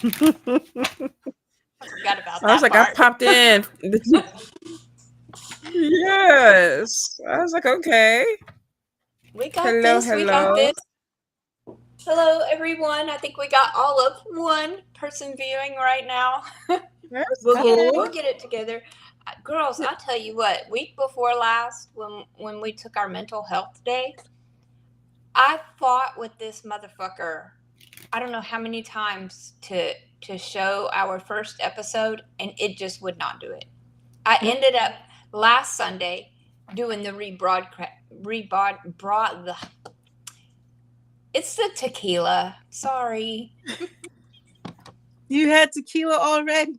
I forgot about that. I was like, part. I popped in. Yes. I was like, okay. We got Hello, this. We got hello. this. Hello, everyone. I think we got all of one person viewing right now. That's We'll cool. get it together. Girls, I'll tell you what, week before last, when we took our mental health day, I fought with this motherfucker. I don't know how many times to show our first episode, and it just would not do it. I ended up last Sunday doing the the. It's the tequila. Sorry. You had tequila already?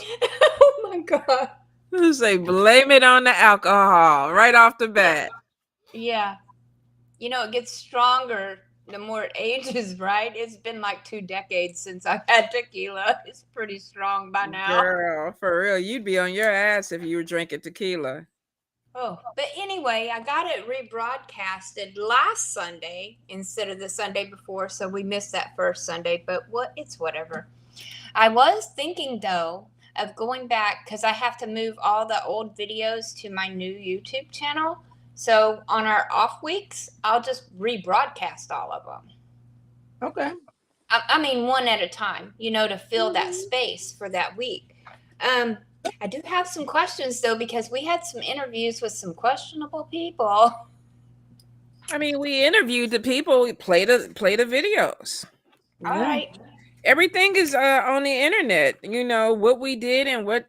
Oh my god. You say blame it on the alcohol right off the bat. Yeah. You know, it gets stronger the more it ages, right? It's been like 2 decades since I've had tequila. It's pretty strong by now. Girl, for real, you'd be on your ass if you were drinking tequila. Oh, but anyway, I got it rebroadcasted last Sunday instead of the Sunday before, so we missed that first Sunday, but it's whatever. I was thinking though of going back because I have to move all the old videos to my new YouTube channel. So on our off weeks, I'll just rebroadcast all of them. Okay. I mean, one at a time, to fill that space for that week. I do have some questions though, because we had some interviews with some questionable people. I mean, we interviewed the people. We play the videos. All right. Everything is on the internet. What we did and what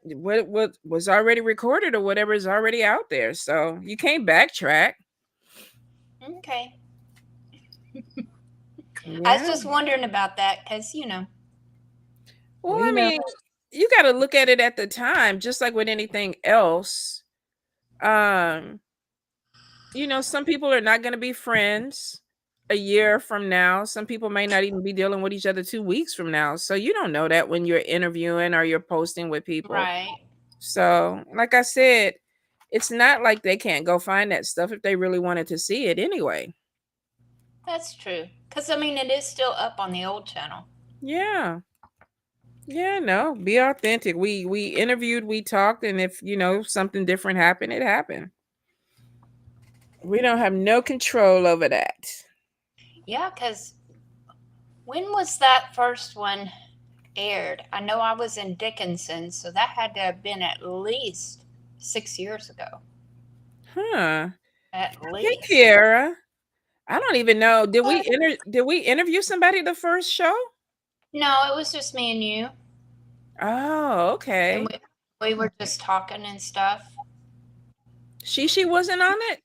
was already recorded or whatever is already out there. So you can't backtrack. Okay. Yeah. I was just wondering about that because Well, I mean, you got to look at it at the time, just like with anything else. Some people are not going to be friends a year from now. Some people may not even be dealing with each other 2 weeks from now. So you don't know that when you're interviewing or you're posting with people. Right. So, like I said, it's not like they can't go find that stuff if they really wanted to see it anyway. That's true. Because, I mean, it is still up on the old channel. Yeah. Yeah, no, be authentic. We interviewed, we talked, and if, something different happened, it happened. We don't have no control over that. Yeah, because when was that first one aired? I know I was in Dickinson, so that had to have been at least 6 years ago. Huh. At least. Hey, Kiara. I don't even know. Did we interview somebody the first show? No, it was just me and you. Oh, okay. And we were just talking and stuff. Shishi wasn't on it?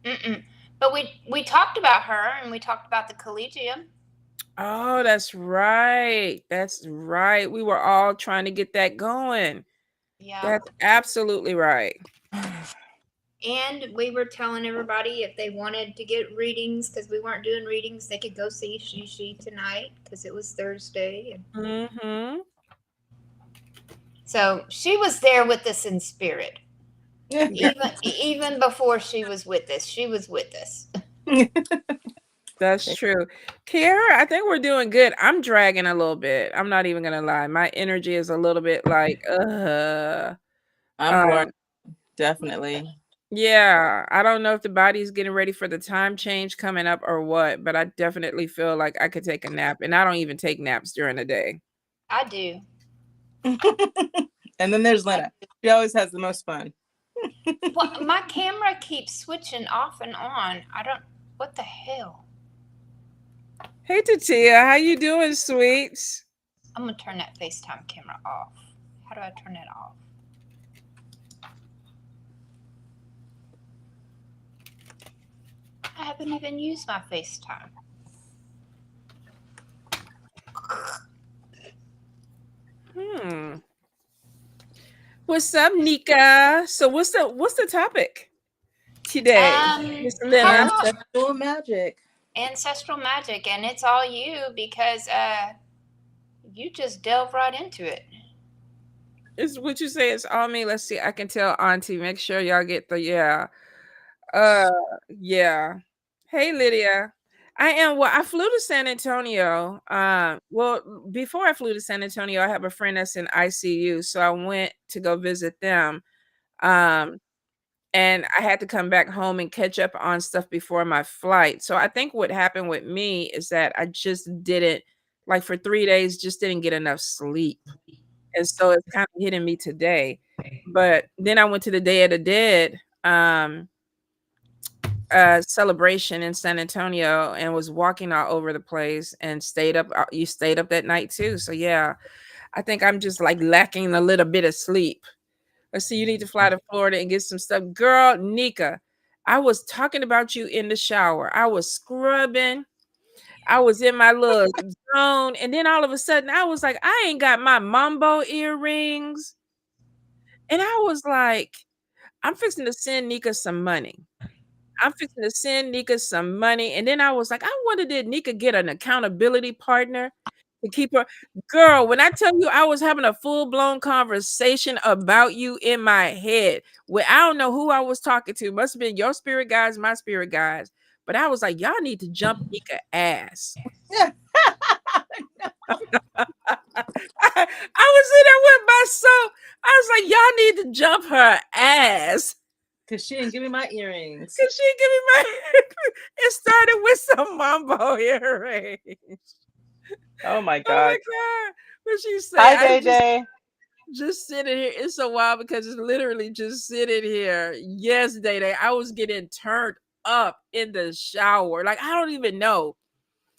Mm-mm. But we talked about her and we talked about the Collegium. Oh, that's right. That's right. We were all trying to get that going. Yeah. That's absolutely right. And we were telling everybody if they wanted to get readings, because we weren't doing readings, they could go see Shishi tonight because it was Thursday. Mm-hmm. So she was there with us in spirit. Even before she was with us, she was with us. That's true. Kiara, I think we're doing good. I'm dragging a little bit. I'm not even gonna lie. My energy is a little bit like, I'm bored. Definitely. Yeah, I don't know if the body's getting ready for the time change coming up or what, but I definitely feel like I could take a nap, and I don't even take naps during the day. I do. And then there's Lynna. She always has the most fun. Well, my camera keeps switching off and on. What the hell? Hey, Tatia, how you doing, sweets? I'm going to turn that FaceTime camera off. How do I turn it off? I haven't even used my FaceTime. What's up, Nika? So what's the topic today, Miss Lynna? Ancestral magic. Ancestral magic, and it's all you because you just delve right into it. Is what you say? It's all me. Let's see. I can tell Auntie. Make sure y'all get the yeah. Yeah. Hey, Lydia. I am. Well, I flew to San Antonio. Well, before I flew to San Antonio, I have a friend that's in ICU, so I went to go visit them. Um, and I had to come back home and catch up on stuff before my flight. So I think what happened with me is that I just didn't, like, for 3 days, just didn't get enough sleep. And so it's kind of hitting me today. But then I went to the Day of the Dead celebration in San Antonio and was walking all over the place and stayed up. You stayed up that night too. So yeah, I think I'm just like lacking a little bit of sleep. Let's see, you need to fly to Florida and get some stuff. Girl, Nika, I was talking about you in the shower. I was scrubbing. I was in my little zone. And then all of a sudden, I was like, I ain't got my Mambo earrings. And I was like, I'm fixing to send Nika some money. I'm fixing to send Nika some money. And then I was like, I wonder, did Nika get an accountability partner to keep her? Girl, when I tell you I was having a full-blown conversation about you in my head, where I don't know who I was talking to. Must have been your spirit guides, my spirit guides. But I was like, y'all need to jump Nika ass. I was in there with my soul. I was like, y'all need to jump her ass. Because she didn't give me my earrings. Because she didn't give me my It started with some Mambo earrings. Oh my Oh God. my God. What she said. Hi, Day Day. Just sitting here. It's so wild because it's literally just sitting here. Yes, Day Day. I was getting turned up in the shower. Like, I don't even know.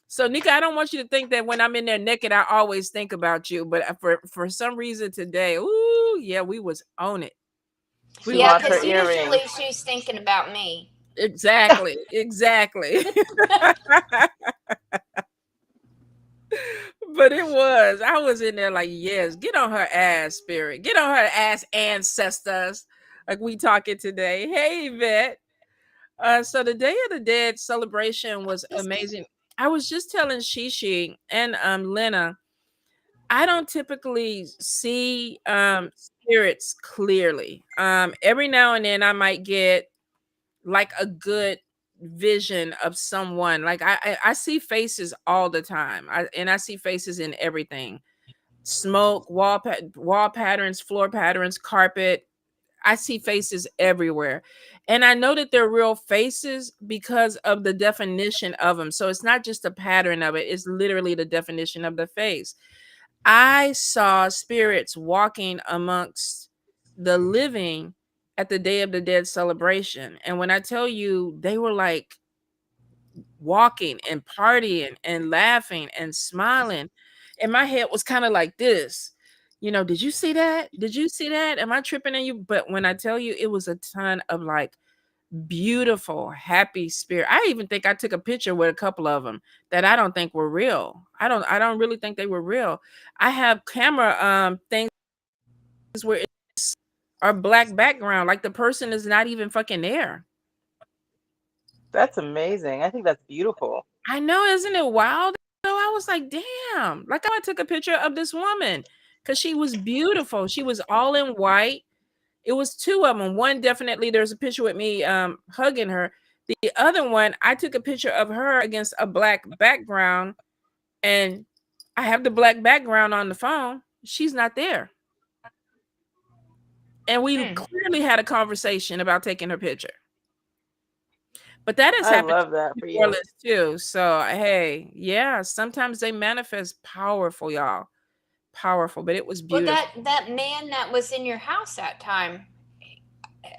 So, Nika, I don't want you to think that when I'm in there naked, I always think about you. But for some reason today, ooh, yeah, we was on it. She Yeah, wants her because usually earrings. she's thinking about me. Exactly. Exactly. But I was in there like, yes, get on her ass, spirit. Get on her ass, ancestors. Like we talking today. Hey, Yvette. So the Day of the Dead celebration was amazing. I was just telling Shishi and Lynna, I don't typically see spirits clearly. Every now and then I might get like a good vision of someone. Like I see faces all the time. I see faces in everything. Smoke, wall patterns, floor patterns, carpet. I see faces everywhere. And I know that they're real faces because of the definition of them. So it's not just a pattern of it, it's literally the definition of the face. I saw spirits walking amongst the living at the Day of the Dead celebration. And when I tell you, they were like walking and partying and laughing and smiling. And my head was kind of like this. You know, did you see that? Did you see that? Am I tripping on you? But when I tell you, it was a ton of like beautiful, happy spirit. I even think I took a picture with a couple of them that I don't think were real. I don't really think they were real. I have camera things where it's a black background, like the person is not even fucking there. That's amazing. I think that's beautiful. I know, isn't it wild? So I was like, damn. Like I took a picture of this woman because she was beautiful. She was all in white. It was two of them. One definitely, there's a picture with me hugging her. The other one, I took a picture of her against a black background, and I have the black background on the phone. She's not there. And we clearly had a conversation about taking her picture. But that has happened. I love that for you. Too. So hey, yeah, sometimes they manifest powerful, y'all. Powerful, but it was beautiful. Well, that man that was in your house that time,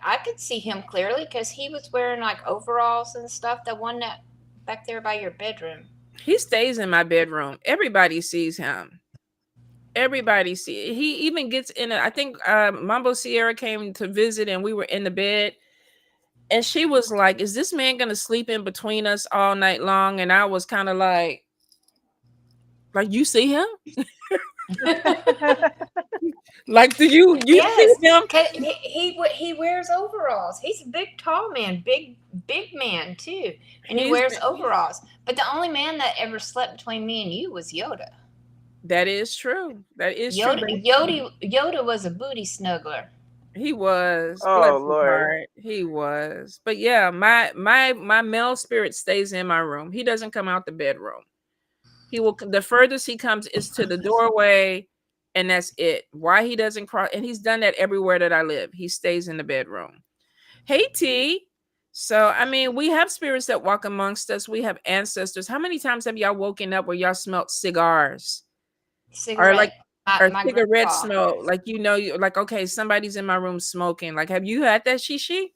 I could see him clearly because he was wearing like overalls and stuff. The one that back there by your bedroom. He stays in my bedroom. Everybody sees him. Everybody see. He even gets in it. I think Mambo Sierra came to visit, and we were in the bed. And she was like, is this man going to sleep in between us all night long? And I was kind of like, you see him? Like, do you yes, see him? He wears overalls. He's a big, tall man, big man too. And he wears overalls. But the only man that ever slept between me and you was Yoda. That is true. That is Yoda, true. Yoda was a booty snuggler. He was. Bless Oh his Lord. heart. He was. But yeah, my male spirit stays in my room. He doesn't come out the bedroom. He will, the furthest he comes is to the doorway, and that's it. Why he doesn't cross, and he's done that everywhere that I live. He stays in the bedroom. Hey T. So I mean, we have spirits that walk amongst us. We have ancestors. How many times have y'all woken up where y'all smelt cigars? Or like or My cigarette grandpa. smoke? Like you like, okay, somebody's in my room smoking. Like, have you had that, Shishi?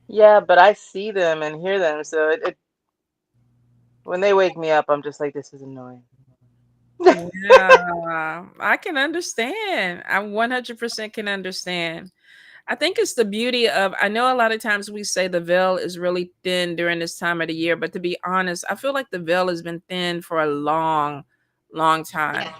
Yeah, but I see them and hear them, so when they wake me up, I'm just like, this is annoying. Yeah, I can understand. I 100% can understand. I think it's the beauty of, I know a lot of times we say the veil is really thin during this time of the year, but to be honest, I feel like the veil has been thin for a long, long time. Yeah.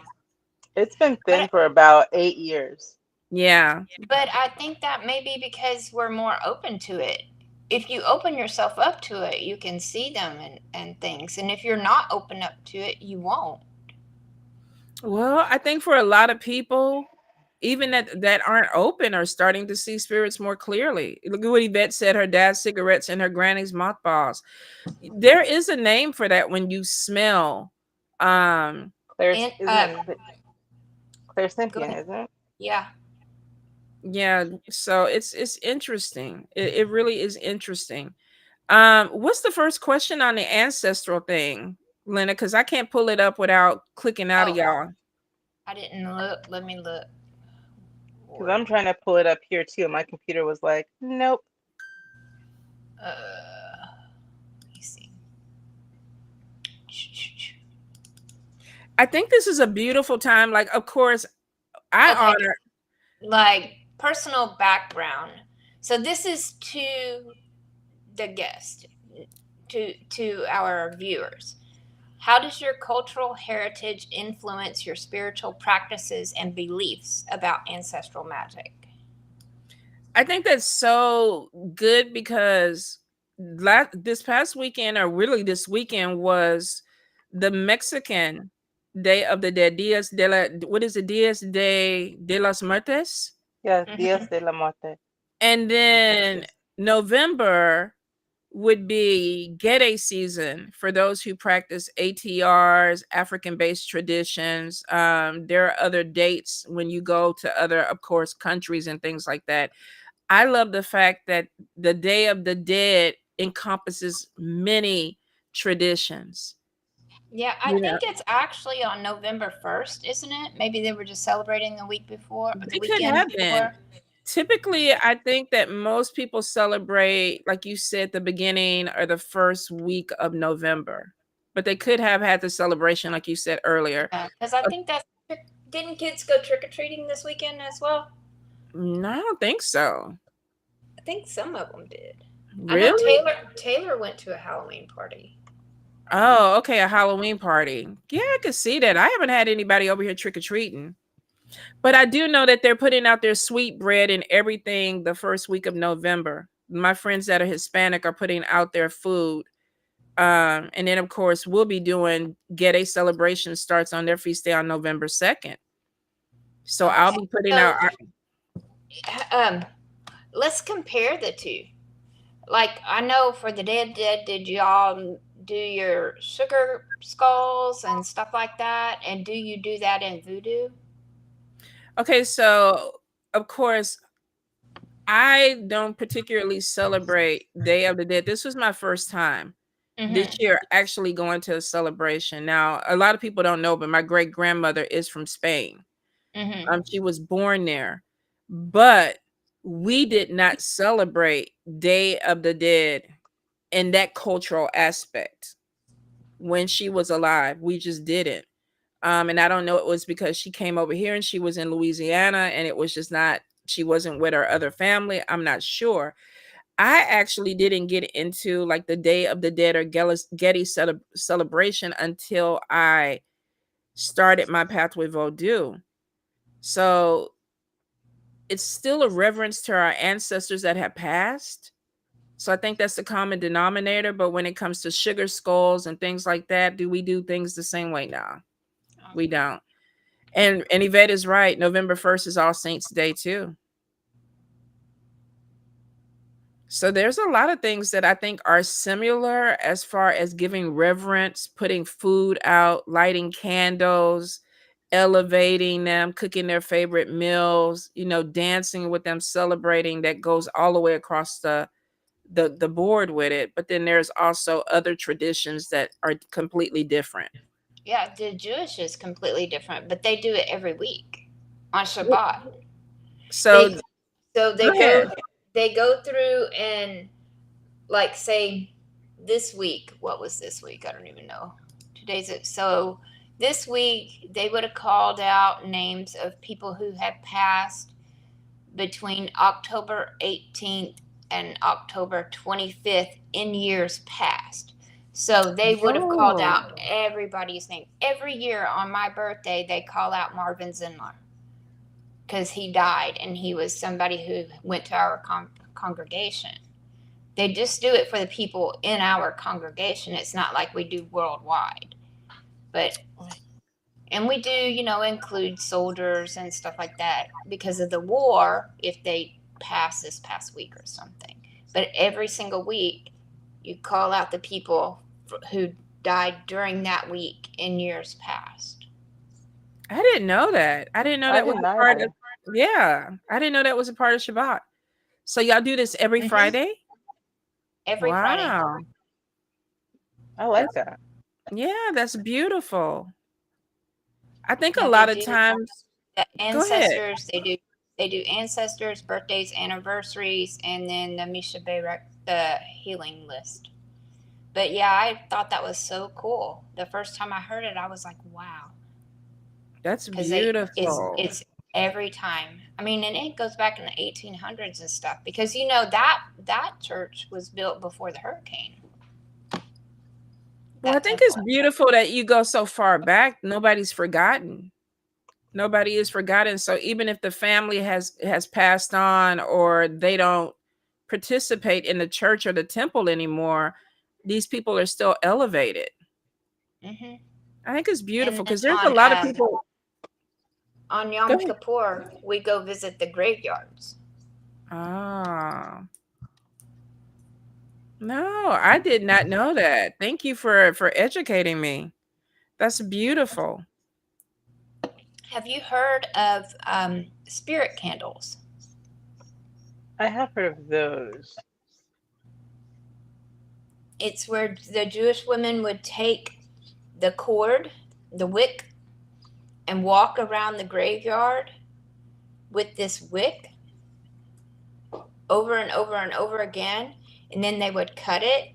It's been thin for about 8 years. Yeah. But I think that may be because we're more open to it. If you open yourself up to it, you can see them and things. And if you're not open up to it, you won't. Well, I think for a lot of people, even that aren't open, are starting to see spirits more clearly. Look at what Yvette said, her dad's cigarettes and her granny's mothballs. There is a name for that when you smell. And Isn't it go clairsentient, ahead. isn't it? Yeah. Yeah, so it's interesting. It really is interesting. What's the first question on the ancestral thing, Lynna? Because I can't pull it up without clicking out of Oh, y'all. I didn't look. Let me look. Because I'm trying to pull it up here too, and my computer was like, nope. Let me see. I think this is a beautiful time. Like, of course, I Okay. honor. Like personal background. So this is to the guest, to our viewers. How does your cultural heritage influence your spiritual practices and beliefs about ancestral magic? I think that's so good because this past weekend, or really this weekend, was the Mexican Day of the Dead. What is it? De los Muertes. Yes, Dios Mm-hmm. de la Muerte. And then November would be Gede season for those who practice ATRs, African-based traditions. There are other dates when you go to other, of course, countries and things like that. I love the fact that the Day of the Dead encompasses many traditions. Yeah, I You know, think it's actually on November 1st, isn't it? Maybe they were just celebrating the week before, or the they could weekend have been. before. Typically, I think that most people celebrate, like you said, the beginning or the first week of November, but they could have had the celebration, like you said earlier. Because I think that's, didn't kids go trick or treating this weekend as well? No, I don't think so. I think some of them did. I know Really? Taylor went to a Halloween party. Oh, okay, a Halloween party. Yeah, I could see that. I haven't had anybody over here trick or treating, but I do know that they're putting out their sweet bread and everything the first week of November. My friends that are Hispanic are putting out their food. And then, of course, we'll be doing Gede celebration starts on their feast day on November 2nd. So I'll Okay. be putting So, out. let's compare the two. Like, I know for the Dead, did y'all do your sugar skulls and stuff like that? And do you do that in voodoo? Okay, so of course, I don't particularly celebrate Day of the Dead. This was my first time this Mm-hmm. year actually going to a celebration. Now, a lot of people don't know, but my great grandmother is from Spain. Mm-hmm. She was born there, but we did not celebrate Day of the Dead in that cultural aspect when she was alive. We just didn't. And I don't know, it was because she came over here and she was in Louisiana and it was just not, she wasn't with her other family. I'm not sure. I actually didn't get into like the Day of the Dead or Getty celebration until I started my path with Vodou. So it's still a reverence to our ancestors that have passed. So I think that's the common denominator. But when it comes to sugar skulls and things like that, do we do things the same way now? We don't. And Yvette is right. November 1st is All Saints Day too. So there's a lot of things that I think are similar as far as giving reverence, putting food out, lighting candles, elevating them, cooking their favorite meals, dancing with them, celebrating. That goes all the way across the board with it. But then there's also other traditions that are completely different. Yeah, the Jewish is completely different, but they do it every week on Shabbat. So They go ahead. go through and, like, say this week, what was this week? I don't even know. Today's it. So this week they would have called out names of people who had passed between October 18th and October 25th in years past. So they would have called out everybody's name. Every year on my birthday, they call out Marvin Zindler because he died and he was somebody who went to our congregation. They just do it for the people in our congregation. It's not like we do worldwide. And we do, include soldiers and stuff like that because of the war, if they pass this past week or something. But every single week, you call out the people who died during that week in years past. I didn't know that. I didn't know that was a part of. Yeah, I didn't know that was a part of Shabbat. So y'all do this every Friday? Every Friday. Wow. I like that. Yeah, that's beautiful. I think a lot of times the ancestors, they do ancestors, birthdays, anniversaries, and then the Misha Berek, the healing list. But yeah, I thought that was so cool. The first time I heard it, I was like, wow. That's beautiful. It's every time. I mean, and it goes back in the 1800s and stuff because that church was built before the hurricane. Well, I think it's beautiful that you go so far back. Nobody's forgotten. Nobody is forgotten. So even if the family has passed on or they don't participate in the church or the temple anymore, these people are still elevated. Mm-hmm. I think it's beautiful because there's a lot of people. On Yom Kippur, we go visit the graveyards. Ah. No, I did not know that. Thank you for educating me. That's beautiful. Have you heard of spirit candles? I have heard of those. It's where the Jewish women would take the cord, the wick, and walk around the graveyard with this wick over and over and over again. And then they would cut it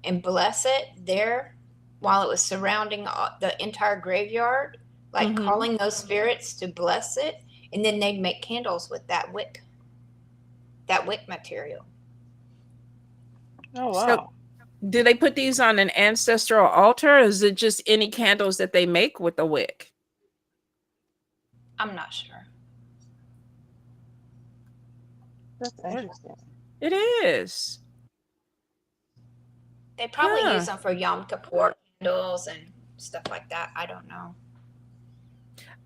and bless it there while it was surrounding the entire graveyard, like calling those spirits to bless it. And then they'd make candles with that wick material. Oh, wow. So, do they put these on an ancestral altar, or is it just any candles that they make with the wick? I'm not sure. That's interesting. It is. They probably use them for Yom Kippur candles and stuff like that. I don't know.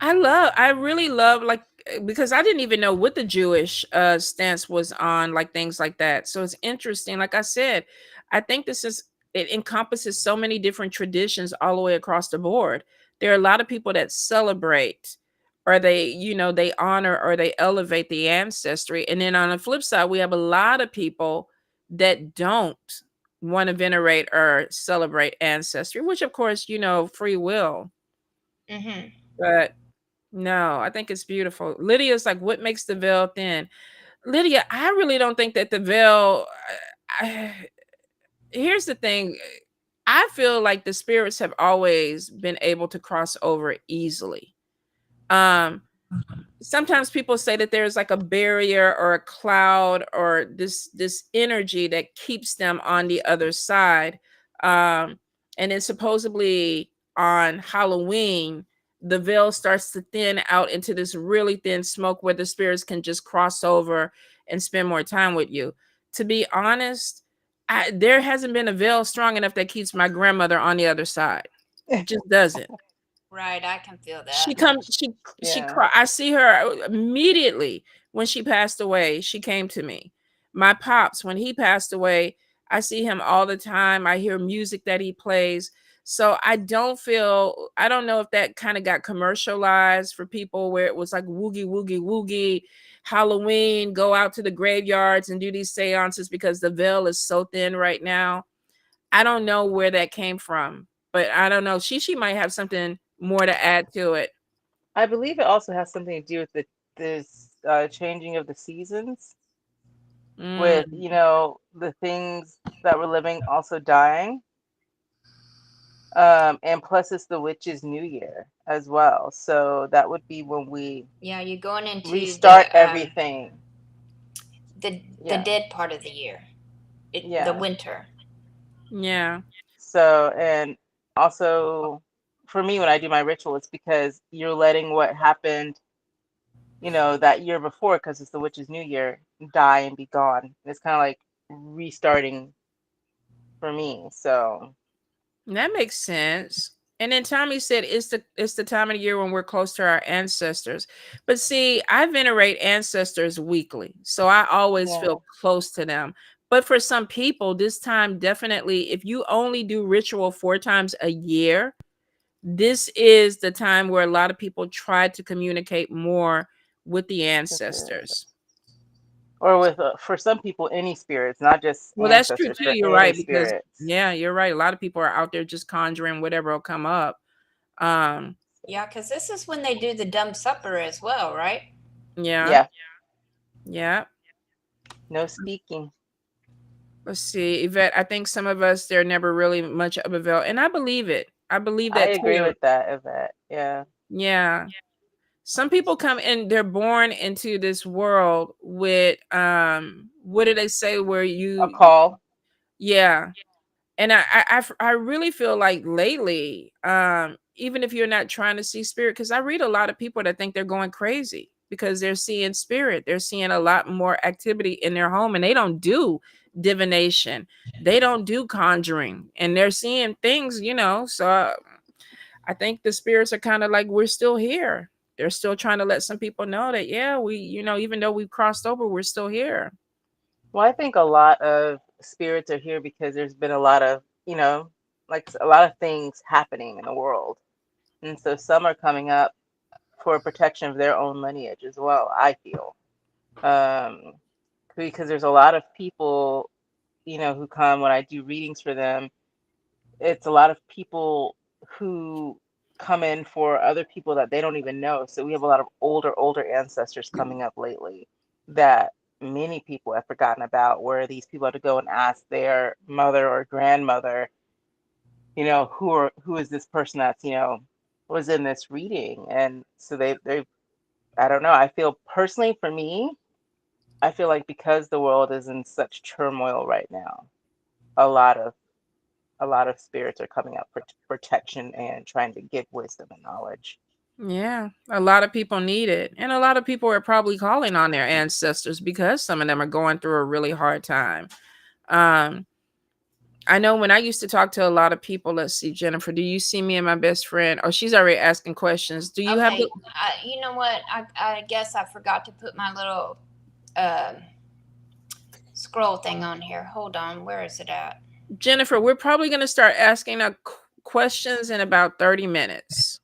I really love, like, because I didn't even know what the Jewish stance was on, like things like that. So it's interesting. Like I said, I think it encompasses so many different traditions all the way across the board. There are a lot of people that celebrate or they honor or they elevate the ancestry. And then on the flip side, we have a lot of people that don't want to venerate or celebrate ancestry, which of course, free will. Mm-hmm. But no, I think it's beautiful. Lydia's like, what makes the veil thin? Lydia, I really don't think that the veil. Here's the thing. I feel like the spirits have always been able to cross over easily. Sometimes people say that there's like a barrier or a cloud or this energy that keeps them on the other side. And then supposedly on Halloween, the veil starts to thin out into this really thin smoke where the spirits can just cross over and spend more time with you. To be honest, there hasn't been a veil strong enough that keeps my grandmother on the other side. It just doesn't. Right, I can feel that. She I see her immediately when she passed away. She came to me. My pops, when he passed away, I see him all the time. I hear music that he plays. So I don't know if that kind of got commercialized for people where it was like woogie, woogie, woogie, Halloween, go out to the graveyards and do these seances because the veil is so thin right now. I don't know where that came from, but I don't know. Shishi might have something more to add to it. I believe it also has something to do with this changing of the seasons, with Mm. the things that we're living also dying. And plus it's the witch's new year as well. So that would be when we you're going into restart everything. the Yeah. dead part of the year. The Yeah. winter. Yeah. So, and also for me, when I do my ritual, it's because you're letting what happened, that year before, because it's the witch's new year, die and be gone. And it's kind of like restarting for me. So That makes sense. And then Tommy said it's the time of the year when we're close to our ancestors. But see, I venerate ancestors weekly. So I always yeah, feel close to them. But for some people, this time definitely, if you only do ritual 4 times a year, this is the time where a lot of people try to communicate more with the ancestors. or with for some people, any spirits, not just Well, that's true ancestors, too. but You're any right, because spirits. yeah, you're right. A lot of people are out there just conjuring whatever will come up. Um, Yeah, because this is when they do the dumb supper as well, right? yeah, Yeah, yeah. no speaking. Let's see, Yvette. I think some of us they're never really much of a veil, and I believe it. I believe I that agree too. with that, Yvette. Yeah, Yeah. Some people come in, they're born into this world with what do they say where a you call. yeah. And I really feel like lately, even if you're not trying to see spirit, because I read a lot of people that think they're going crazy because they're seeing spirit. They're seeing a lot more activity in their home, and they don't do divination. They don't do conjuring, and they're seeing things, So I think the spirits are kind of like, we're still here. They're still trying to let some people know that, yeah, we, even though we've crossed over, we're still here. Well, I think a lot of spirits are here because there's been a lot of, like a lot of things happening in the world. And so some are coming up for protection of their own lineage as well, I feel. Um, because there's a lot of people, who come when I do readings for them. It's a lot of people who come in for other people that they don't even know. So we have a lot of older ancestors coming up lately that many people have forgotten about, where these people have to go and ask their mother or grandmother, who is this person that's, was in this reading. And so they I don't know. I feel personally, for me, I feel like because the world is in such turmoil right now, a lot of spirits are coming up for protection and trying to give wisdom and knowledge. Yeah, a lot of people need it. And a lot of people are probably calling on their ancestors because some of them are going through a really hard time. Um, I know when I used to talk to a lot of people, let's see, Jennifer, do you see me and my best friend? Oh, she's already asking questions. Do you have Okay, you know what? I guess I forgot to put my little scroll thing on here. Hold on, where is it at? Jennifer, we're probably going to start asking questions in about 30 minutes.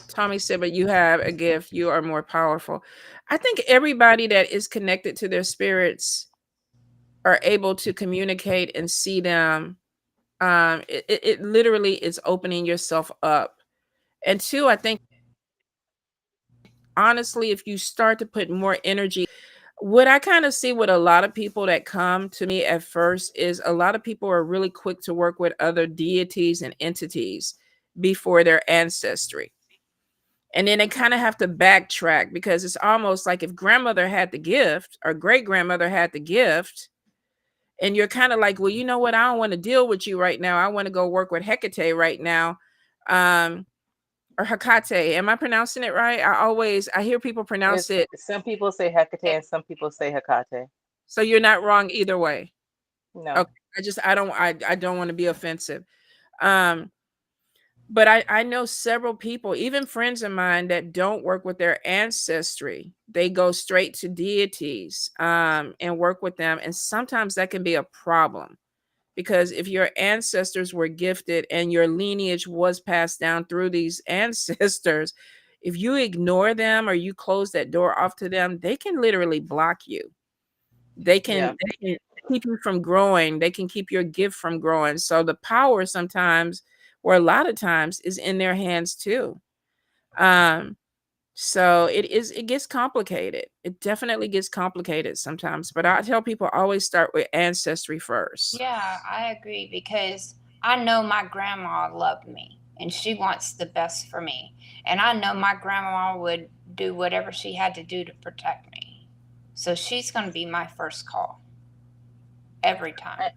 Tommy said, but you have a gift. You are more powerful. I think everybody that is connected to their spirits are able to communicate and see them. It literally is opening yourself up. And two, I think, honestly, if you start to put more energy, what I kind of see with a lot of people that come to me at first is a lot of people are really quick to work with other deities and entities before their ancestry. And then they kind of have to backtrack because it's almost like if grandmother had the gift or great grandmother had the gift, and you're kind of like, well, you know what? I don't want to deal with you right now. I want to go work with Hecate right now. Or Hecate. Am I pronouncing it right? I hear people pronounce it. Some people say Hecate and some people say Hecate. So you're not wrong either way. No. Okay. I don't want to be offensive. Um, But I know several people, even friends of mine, that don't work with their ancestry. They go straight to deities and work with them. And sometimes that can be a problem, because if your ancestors were gifted and your lineage was passed down through these ancestors, if you ignore them or you close that door off to them, they can literally block you. They Yeah. can, they can keep you from growing. They can keep your gift from growing. So the power sometimes, or a lot of times, is in their hands too. Um, so it gets complicated. It definitely gets complicated sometimes. But I tell people always start with ancestry first. Yeah, I agree, because I know my grandma loved me and she wants the best for me. And I know my grandma would do whatever she had to do to protect me. So she's going to be my first call every time.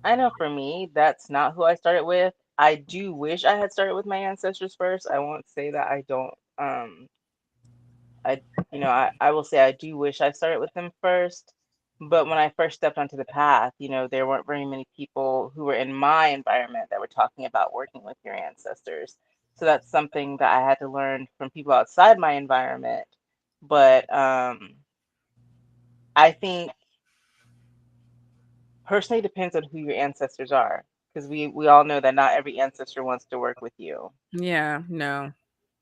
I know for me, that's not who I started with. I do wish I had started with my ancestors first. I won't say that I don't. I, I will say I do wish I started with them first. But when I first stepped onto the path, there weren't very many people who were in my environment that were talking about working with your ancestors. So that's something that I had to learn from people outside my environment. But I think personally depends on who your ancestors are, because we all know that not every ancestor wants to work with you. Yeah, no.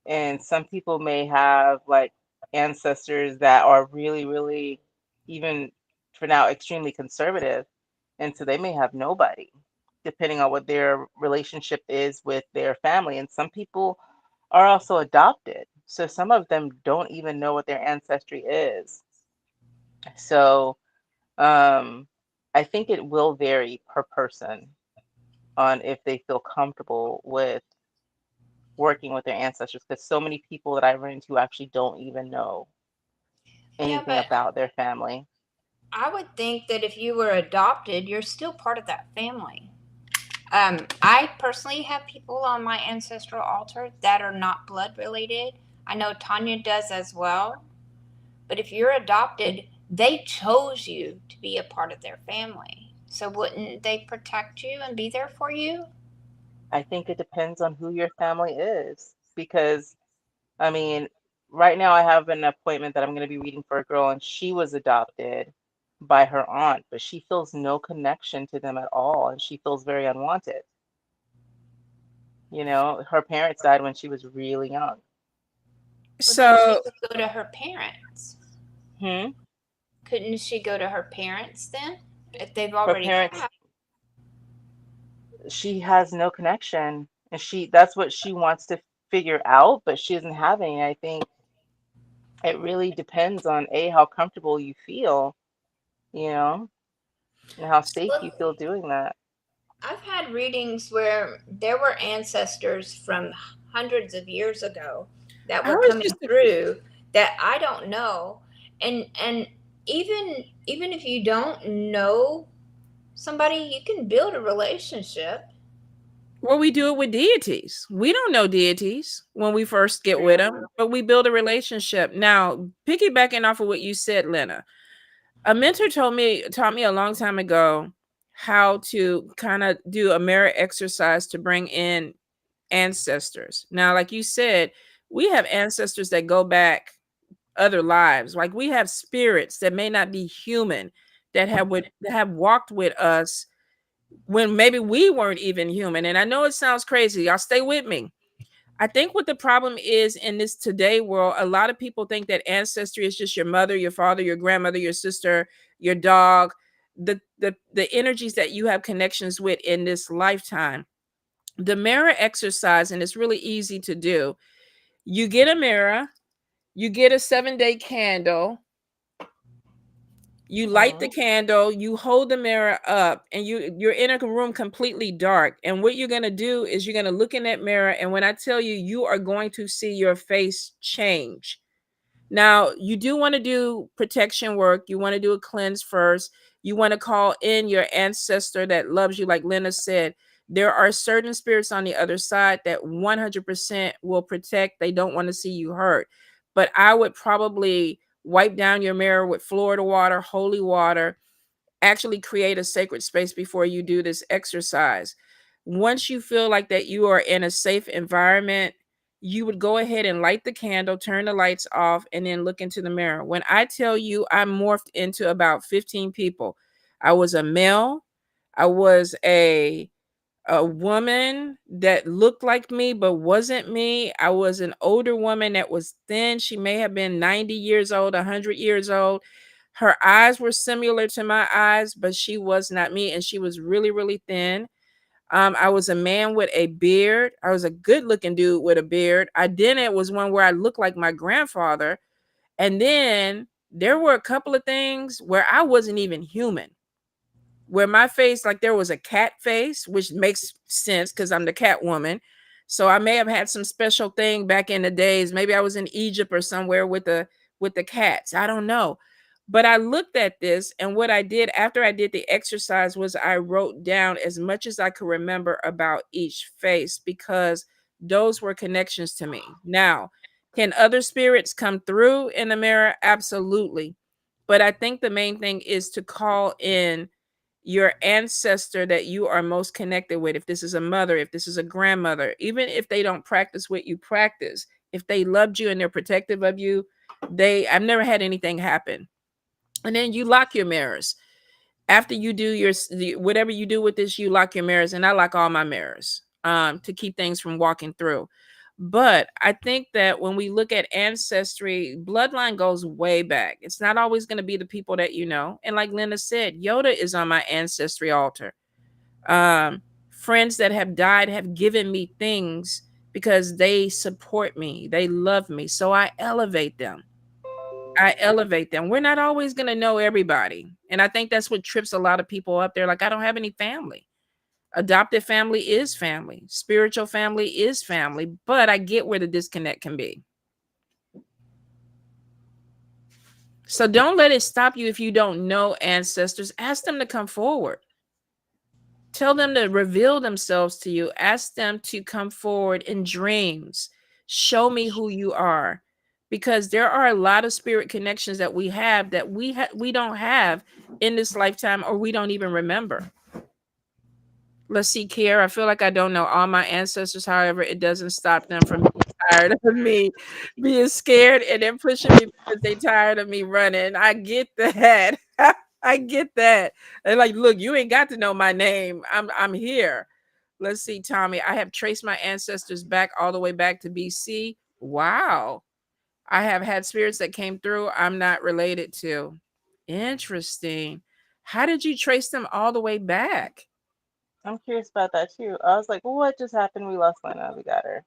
And some people may have like ancestors that are really, really, even for now, extremely conservative, and so they may have nobody, depending on what their relationship is with their family. And some people are also adopted, so some of them don't even know what their ancestry is. So I think it will vary per person on if they feel comfortable with working with their ancestors, because so many people that I run into actually don't even know Yeah, anything but about their family. I would think that if you were adopted, you're still part of that family. I personally have people on my ancestral altar that are not blood related. I know Tanya does as well. But if you're adopted, they chose you to be a part of their family. So wouldn't they protect you and be there for you? I think it depends on who your family is, because I mean, right now I have an appointment that I'm going to be reading for a girl, and she was adopted by her aunt, but she feels no connection to them at all, and she feels very unwanted. Her parents died when she was really young. Well, then she So could go to her parents. Hmm. Couldn't she go to her parents then? If they've Her already parents, passed. she has no connection, and that's what she wants to figure out, but she isn't having. I think it really depends on how comfortable you feel, you know, and how safe you Well, feel doing that. I've had readings where there were ancestors from hundreds of years ago that I were was coming just through that I don't know. And even if you don't know somebody, you can build a relationship. well, we do it with deities. We don't know deities when we first get with True. them, but we build a relationship. Now, piggybacking off of what you said, Lynna, a mentor taught me a long time ago how to kind of do a mirror exercise to bring in ancestors. Now, like you said, we have ancestors that go back other lives. Like we have spirits that may not be human that have walked with us when maybe we weren't even human. And I know it sounds crazy. Y'all stay with me. I think what the problem is in this today world, a lot of people think that ancestry is just your mother, your father, your grandmother, your sister, your dog, the energies that you have connections with in this lifetime. The mirror exercise, and it's really easy to do. You get a mirror, you get a 7-day candle, you light the Hmm. candle, you hold the mirror up, and you're in a room completely dark. And what you're going to do is you're going to look in that mirror, and when I tell you, you are going to see your face change. Now, you do want to do protection work. You want to do a cleanse first. You want to call in your ancestor that loves you. Like Lynna said, there are certain spirits on the other side that 100% will protect. They don't want to see you hurt. But I would probably wipe down your mirror with Florida water, holy water, actually create a sacred space before you do this exercise. once you feel like that you are in a safe environment, you would go ahead and light the candle, turn the lights off, and then look into the mirror. When I tell you I morphed into about 15 people, I was a male, I was a woman that looked like me but wasn't me. I was an older woman that was thin. She may have been 90 years old, 100 years old. Her eyes were similar to my eyes, but she was not me, and she was really, really thin. I was a man with a beard. I was a good looking dude with a beard. I then it was one where I looked like my grandfather. And then there were a couple of things where I wasn't even human. Where my face, like there was a cat face, which makes sense because I'm the cat woman. So I may have had some special thing back in the days. Maybe I was in Egypt or somewhere with the cats. I don't know. But I looked at this, and what I did after I did the exercise was I wrote down as much as I could remember about each face, because those were connections to me. Now, can other spirits come through in the mirror? Absolutely. But I think the main thing is to call in your ancestor that you are most connected with. If this is a mother, if this is a grandmother, even if they don't practice what you practice, if they loved you and they're protective of you, I've never had anything happen. And then you lock your mirrors. After you do whatever you do with this, you lock your mirrors, and I lock all my mirrors to keep things from walking through. But I think that when we look at ancestry, bloodline goes way back. It's not always going to be the people that you know. And like Lynna said, Yoda is on my ancestry altar. Friends that have died have given me things because they support me. They love me. So I elevate them. We're not always going to know everybody. And I think that's what trips a lot of people up. They're like, I don't have any family. Adopted family is family. Spiritual family is family. But I get where the disconnect can be. So don't let it stop you if you don't know ancestors. Ask them to come forward. Tell them to reveal themselves to you. Ask them to come forward in dreams. Show me who you are. Because there are a lot of spirit connections that we have that we don't have in this lifetime, or we don't even remember. Let's see, Kier. I feel like I don't know all my ancestors. However, it doesn't stop them from being tired of me being scared and then pushing me because they tired of me running. I get that. I get that. They're like, look, you ain't got to know my name. I'm here. Let's see, Tommy. I have traced my ancestors back all the way back to BC. Wow. I have had spirits that came through I'm not related to. Interesting. How did you trace them all the way back? I'm curious about that too. I was like, well, what just happened? We lost Lynna. We got her.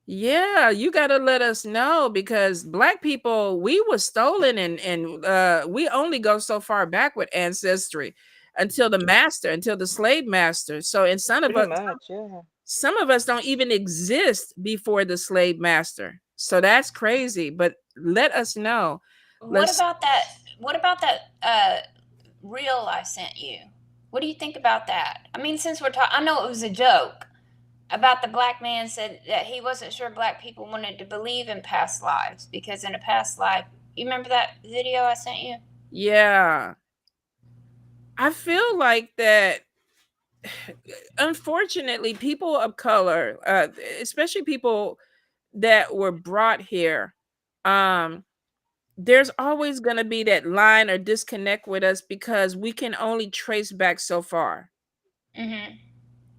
Yeah, you got to let us know, because Black people, we were stolen, and we only go so far back with ancestry until the slave master. So, and some of us don't even exist before the slave master. So that's crazy. But let us know. What about that reel I sent you? What do you think about that? I mean, since we're talking, I know it was a joke about the black man said that he wasn't sure Black people wanted to believe in past lives because in a past life, you remember that video I sent you? Yeah. I feel like that, unfortunately, people of color, especially people that were brought here, there's always going to be that line or disconnect with us because we can only trace back so far. Mm-hmm.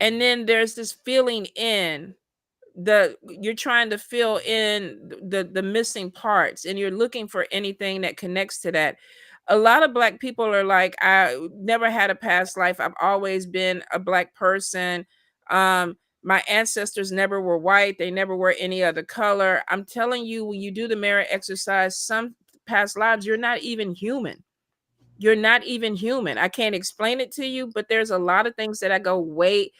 And then there's this feeling in you're trying to fill in the missing parts, and you're looking for anything that connects to that. A lot of Black people are like, I never had a past life. I've always been a Black person. My ancestors never were white. They never were any other color. I'm telling you, when you do the mirror exercise, some past lives, you're not even human. You're not even human. I can't explain it to you, but there's a lot of things that go way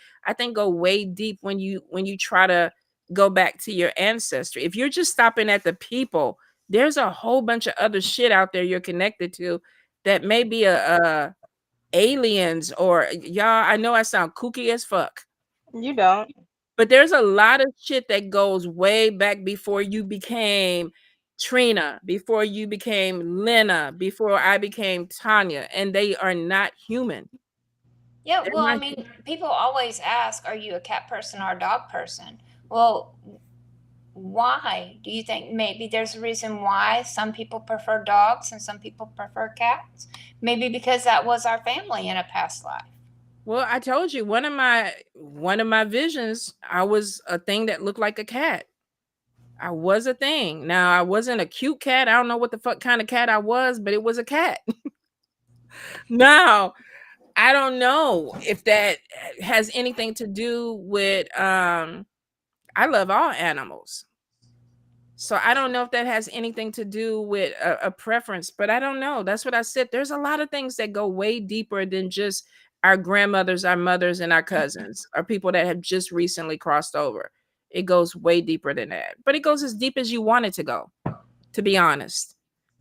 deep when you try to go back to your ancestry. If you're just stopping at the people, there's a whole bunch of other shit out there you're connected to that may be a aliens or y'all. I know I sound kooky as fuck. You don't. But there's a lot of shit that goes way back before you became Trina, before you became Lynna, before I became Tonya, and they are not human. Yeah, They're well, I my mean, people always ask, are you a cat person or a dog person? Well, why? Do you think maybe there's a reason why some people prefer dogs and some people prefer cats? Maybe because that was our family in a past life. Well, I told you one of my visions, I was a thing that looked like a cat. I was a thing. Now, I wasn't a cute cat. I don't know what the fuck kind of cat I was, but it was a cat. Now, I don't know if that has anything to do with I love all animals. So I don't know if that has anything to do with a preference, but I don't know. That's what I said. There's a lot of things that go way deeper than just our grandmothers, our mothers, and our cousins, or people that have just recently crossed over. It goes way deeper than that, but it goes as deep as you want it to go, to be honest.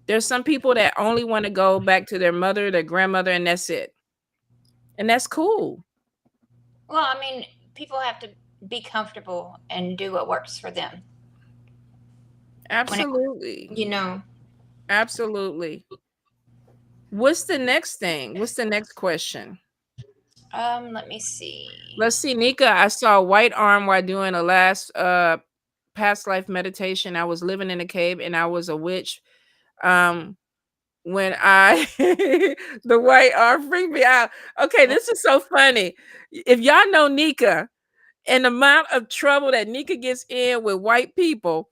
There's some people that only want to go back to their mother, their grandmother, and that's it. And that's cool. Well, I mean, people have to be comfortable and do what works for them. Absolutely. You know, Absolutely. What's the next thing? What's the next question? let me see. Let's see, Nika. I saw a white arm while doing a last past life meditation. I was living in a cave and I was a witch. When I the white arm freaked me out. Okay, this is so funny. If y'all know Nika and the amount of trouble that Nika gets in with white people,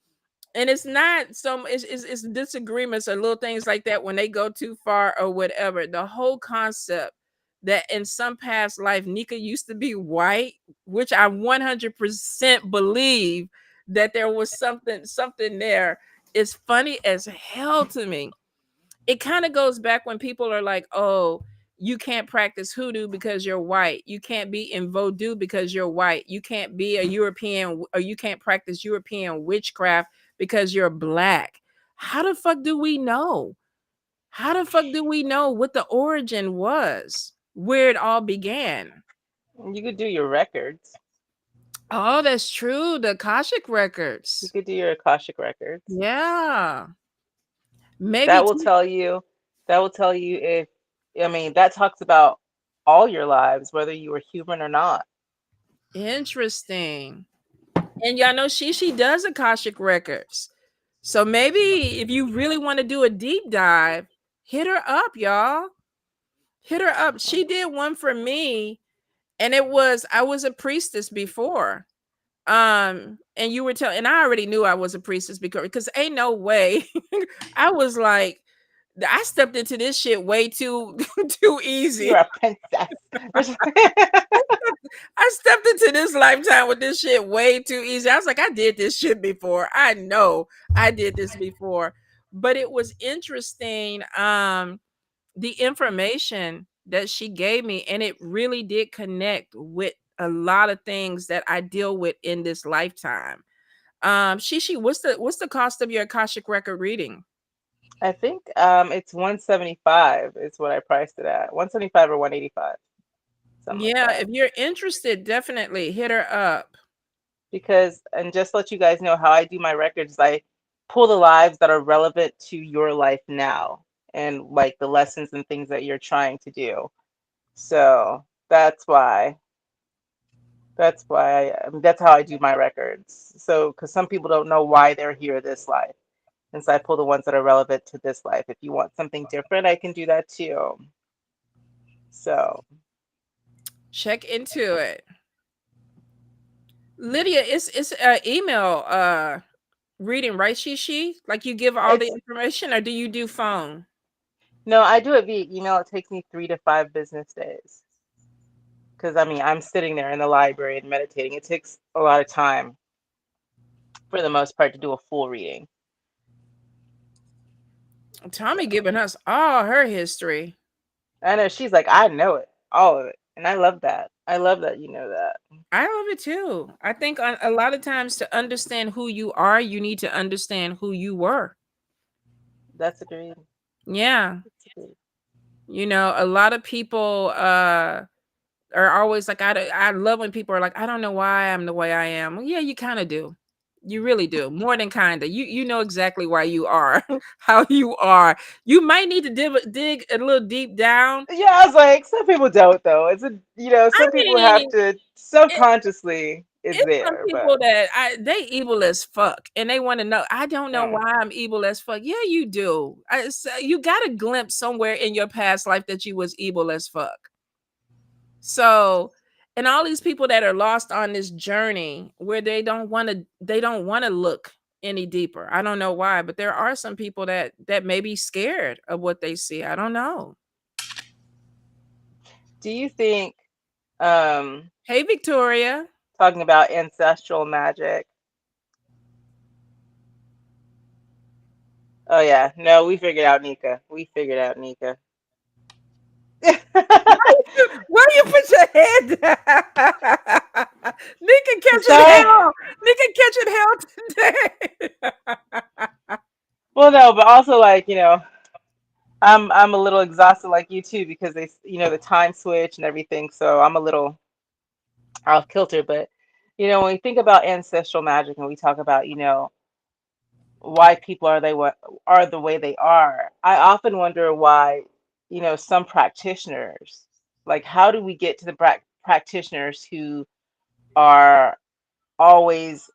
and it's not some it's disagreements or little things like that when they go too far or whatever. The whole concept that in some past life Nika used to be white, which I 100% believe that there was something there, is funny as hell to me. It kind of goes back when people are like, oh, you can't practice hoodoo because you're white. You can't be in voodoo because you're white. You can't be a European, or you can't practice European witchcraft because you're black. How the fuck do we know? How the fuck do we know what the origin was? Where it all began? You could do your records. Oh, that's true. The Akashic You records. could do your Akashic records. Yeah. Maybe That will tell you. That will tell you if. I mean, that talks about all your lives, whether you were human or not. interesting. And y'all know Shishi does Akashic records. So maybe if you really want to do a deep dive, hit her up, y'all. Hit her up. She did one for me, and I was a priestess before. And you were telling, and I already knew I was a priestess because ain't no way. I was like, I stepped into this shit way too too easy. You're a princess. I stepped into this lifetime with this shit way too easy. I was like, I did this shit before. I know I did this before. But it was interesting, the information that she gave me, and it really did connect with a lot of things that I deal with in this lifetime. Shishi, what's the cost of your Akashic record reading? I think it's 175 is what I priced it at. 175 or 185. Yeah, Like if you're interested, definitely hit her up. Because, and just let you guys know how I do my records, I pull the lives that are relevant to your life now and like the lessons and things that you're trying to do. So that's why. That's how I do my records. So, because some people don't know why they're here this life. And so I pull the ones that are relevant to this life. If you want something different, I can do that too. So check into it. Lydia, it's email reading, right? Shishi? Like you give all the information, or do you do phone? No, I do it via email. It takes me 3 to 5 business days. Because I mean, I'm sitting there in the library and meditating. It takes a lot of time for the most part to do a full reading. Tommy giving us all her history. I know, she's like, I know it, all of it. And I love that. I love that you know that. I love it too. I think a lot of times to understand who you are, you need to understand who you were. That's agreed. Yeah. That's agreed. You know, a lot of people are always like, I love when people are like, I don't know why I'm the way I am. Well, yeah, you kind of do. You really do. More than kinda. You know exactly why you are how you are. You might need to dig a little deep down. Yeah, I was like, some people don't though. It's a I some people have mean, to it, subconsciously it's it's some there, but people that they evil as fuck, and they want to know. I don't know yeah. why I'm evil as fuck. Yeah, you do. You got a glimpse somewhere in your past life that you was evil as fuck. So, and all these people that are lost on this journey where they don't want to look any deeper. I don't know why, but there are some people that may be scared of what they see. I don't know. Do you think Hey, Victoria. talking about ancestral magic? Oh yeah, no, we figured out Nika. We figured out Nika. Why you put your head down? Nika catching Sorry. hell. Nika catching hell today. Well, no, but also like, I'm a little exhausted like you too because they, the time switch and everything. So I'm a little off kilter. But when we think about ancestral magic and we talk about, why people are the way they are, I often wonder why, some practitioners, like how do we get to the practitioners who are always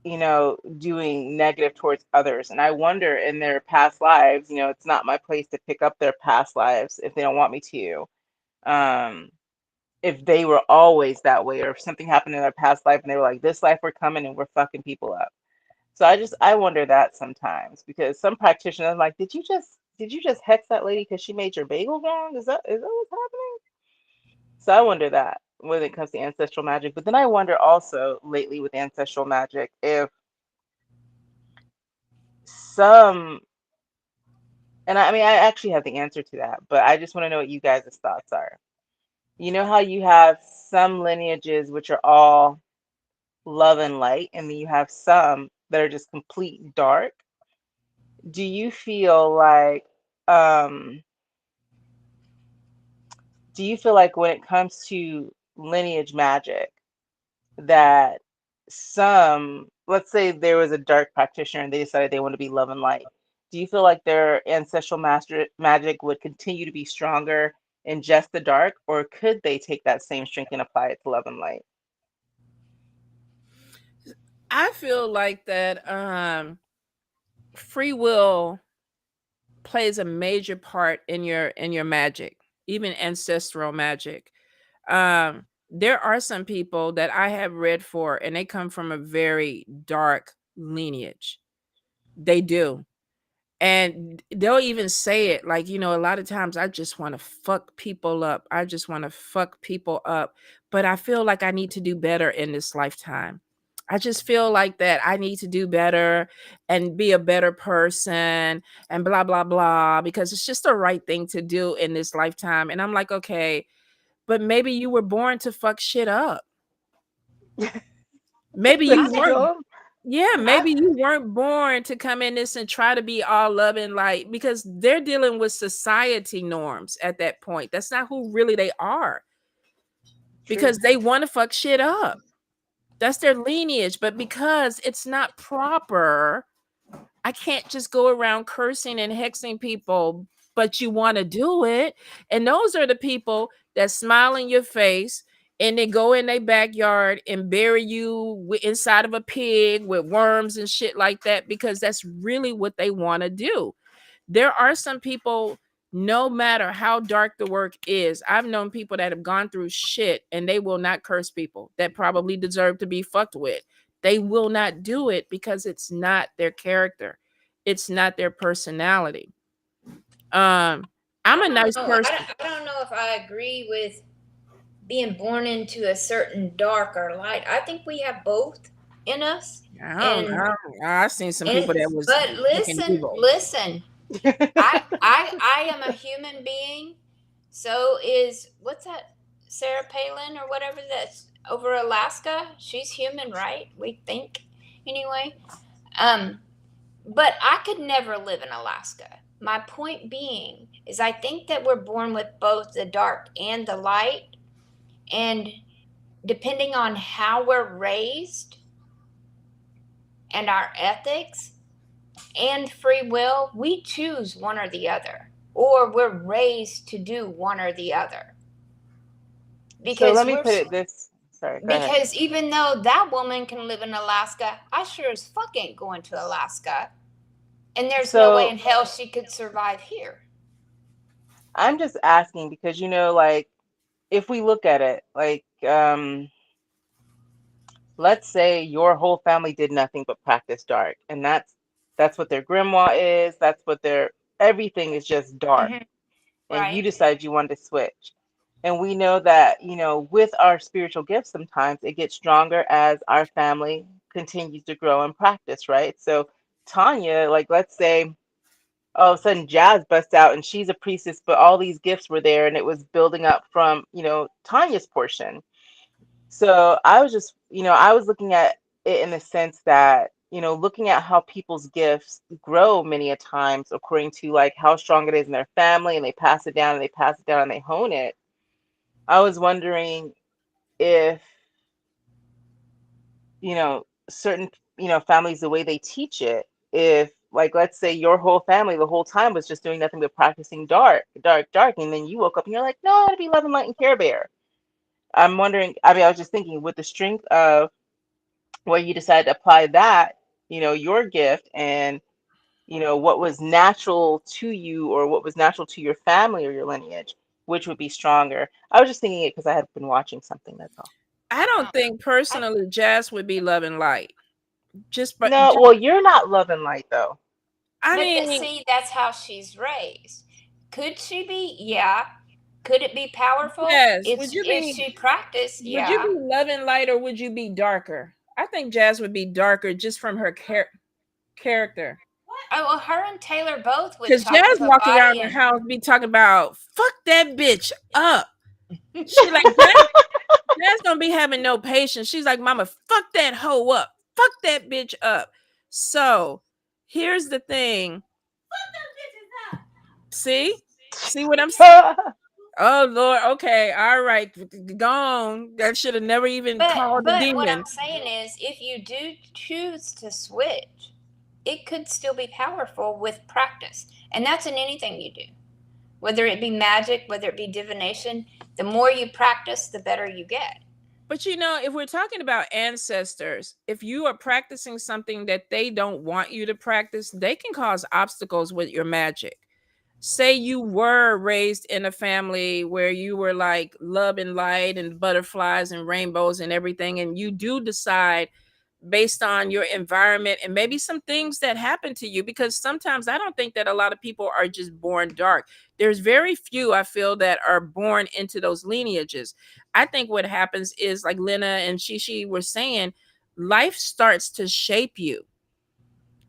doing negative towards others. And I wonder in their past lives, it's not my place to pick up their past lives if they don't want me to. Um, if they were always that way, or if something happened in their past life and they were like, this life we're coming and we're fucking people up. So I wonder that sometimes because some practitioners are like, did you just hex that lady because she made your bagel wrong? Is that what's happening? So I wonder that when it comes to ancestral magic. But then I wonder also lately with ancestral magic if some, and I mean, I actually have the answer to that, but I just want to know what you guys' thoughts are. You know how you have some lineages which are all love and light, and then you have some that are just complete dark. Do you feel like, um, when it comes to lineage magic, that some, let's say there was a dark practitioner and they decided they want to be love and light. Do you feel like their ancestral master magic would continue to be stronger in just the dark, or could they take that same strength and apply it to love and light? I feel like that free will plays a major part in your magic, even ancestral magic. There are some people that I have read for and they come from a very dark lineage. They do. And they'll even say it like, a lot of times I just want to fuck people up. I just want to fuck people up. But I feel like I need to do better in this lifetime. I just feel like that I need to do better and be a better person and blah, blah, blah, because it's just the right thing to do in this lifetime. And I'm like, okay, but maybe you were born to fuck shit up. Maybe you That's weren't. dumb. Yeah, I, maybe you weren't born to come in this and try to be all love and light because they're dealing with society norms at that point. That's not who really they are True. because they want to fuck shit up. That's their lineage. But because it's not proper, I can't just go around cursing and hexing people, but you want to do it. And those are the people that smile in your face and they go in their backyard and bury you inside of a pig with worms and shit like that because that's really what they want to do. There are some people, no matter how dark the work is, I've known people that have gone through shit and they will not curse people that probably deserve to be fucked with. They will not do it because it's not their character. It's not their personality. Um, I'm I a don't nice know. person. I don't know if I agree with being born into a certain dark or light. I think we have both in us. And I've seen some people and that was but fucking listen, evil. listen. I am a human being. So is what's that? Sarah Palin or whatever that's over Alaska. She's human, right? We think anyway. Um, but I could never live in Alaska. My point being is I think that we're born with both the dark and the light, and depending on how we're raised, and our ethics and free will, we choose one or the other, or we're raised to do one or the other. So let me put it this. Sorry, go ahead. Because even though that woman can live in Alaska, I sure as fuck ain't going to Alaska. And there's no way in hell she could survive here. I'm just asking because, like, if we look at it, like, let's say your whole family did nothing but practice dark, and that's what their grimoire is, that's what everything is just dark. Mhm. And you Right. decide you want to switch. And we know that, with our spiritual gifts, sometimes it gets stronger as our family continues to grow and practice, right? So Tonya, like, let's say all of a sudden Jazz busts out and she's a priestess, but all these gifts were there and it was building up from, Tanya's portion. So I was just, I was looking at it in the sense that, looking at how people's gifts grow many a times according to like how strong it is in their family, and they pass it down and they pass it down and they hone it. I was wondering if, certain, families, the way they teach it, if like, let's say your whole family the whole time was just doing nothing but practicing dark, dark, dark, and then you woke up and you're like, no, I want to be loving light and care bear. I'm wondering, I mean, I was just thinking with the strength of where you decide to apply that, your gift, and what was natural to you or what was natural to your family or your lineage, which would be stronger. I was just thinking it because I had been watching something, that's all. I don't think personally Jazz would be love and light. No, well, you're not love and light though. I But mean, see, that's how she's raised. Could she be? Yeah. Could it be powerful? yes. If she practiced, Would you yeah. be love and light or would you be darker? I think Jazz would be darker just from her character. Oh, well, her and Taylor both would Because talk Jazz to a walk around body the and house be talking about fuck that bitch up. She like Jazz gonna be having no patience. She's like, mama, fuck that hoe up. Fuck that bitch up. So here's the thing. See what I'm saying? Oh Lord, okay, all right, gone. That should have never even called the but demon. what I'm saying is, if you do choose to switch, it could still be powerful with practice, and that's in anything you do, whether it be magic, whether it be divination. The more you practice, the better you get. But if we're talking about ancestors, if you are practicing something that they don't want you to practice, they can cause obstacles with your magic. Say you were raised in a family where you were like love and light and butterflies and rainbows and everything, and you do decide based on your environment and maybe some things that happen to you, because sometimes I don't think that a lot of people are just born dark. There's very few, I feel, that are born into those lineages. I think what happens is, like Lynna and Shishi were saying, life starts to shape you.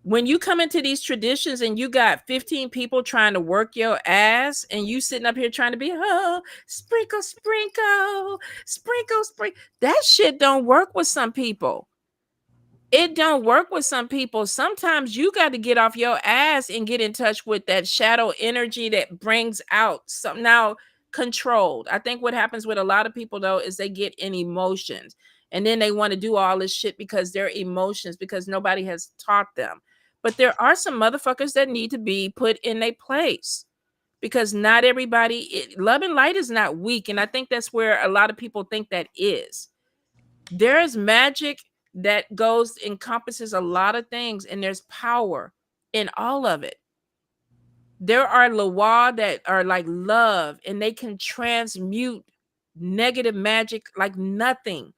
When you come into these traditions and you got 15 people trying to work your ass and you sitting up here trying to be, oh, sprinkle, sprinkle, sprinkle, sprinkle. That shit don't work with some people. It don't work with some people. Sometimes you got to get off your ass and get in touch with that shadow energy that brings out some now controlled. I think what happens with a lot of people though is they get in emotions and then they want to do all this shit because they're emotions, because nobody has taught them. But there are some motherfuckers that need to be put in a place, because not everybody, love and light is not weak. And I think that's where a lot of people think that is. There is magic that encompasses a lot of things, and there's power in all of it. There are Lawa that are like love, and they can transmute negative magic like nothing.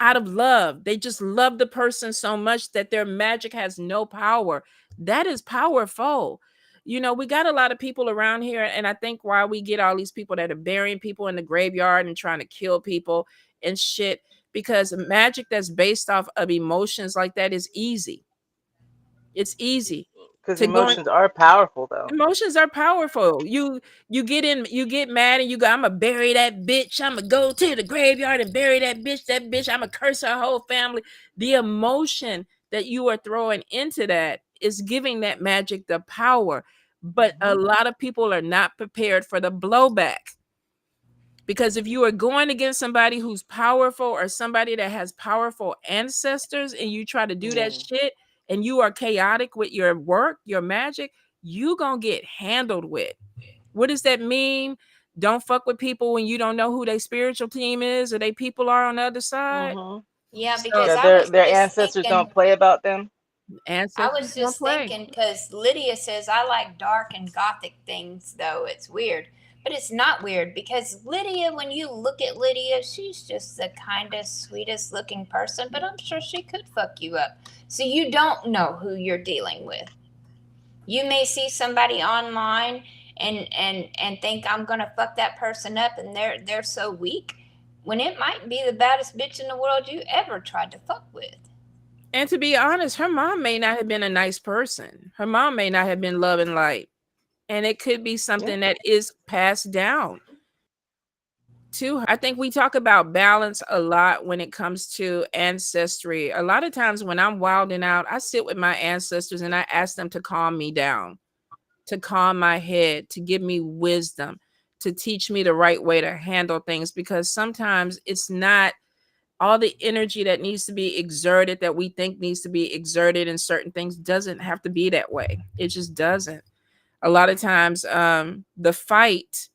Out of love, they just love the person so much that their magic has no power. That is powerful. We got a lot of people around here, and I think why we get all these people that are burying people in the graveyard and trying to kill people and shit, because magic that's based off of emotions like that is easy. It's easy Because to go in. emotions are powerful though. Emotions are powerful. You get mad and you go, I'm gonna bury that bitch. I'm gonna go to the graveyard and bury that bitch. That bitch, I'm gonna curse her whole family. The emotion that you are throwing into that is giving that magic the power. But a lot of people are not prepared for the blowback. Because if you are going against somebody who's powerful or somebody that has powerful ancestors and you try to do that shit and you are chaotic with your work, your magic, you gonna get handled with. What does that mean? Don't fuck with people when you don't know who their spiritual team is or they people are on the other side. Yeah, So because Yeah, I was their just ancestors thinking, don't play about them. I ancestors was don't just play. thinking because Lydia says I like dark and gothic things, though it's weird. But it's not weird because Lydia, when you look at Lydia, she's just the kindest, sweetest looking person, but I'm sure she could fuck you up. So you don't know who you're dealing with. You may see somebody online and think I'm gonna fuck that person up and they're so weak when it might be the baddest bitch in the world you ever tried to fuck with. And to be honest, her mom may not have been a nice person. Her mom may not have been love and light. And it could be something that is passed down to her. I think we talk about balance a lot when it comes to ancestry. A lot of times when I'm wilding out, I sit with my ancestors and I ask them to calm me down, to calm my head, to give me wisdom, to teach me the right way to handle things, because sometimes it's not all the energy that needs to be exerted that we think needs to be exerted in certain things doesn't have to be that way. It just doesn't. A lot of times the fight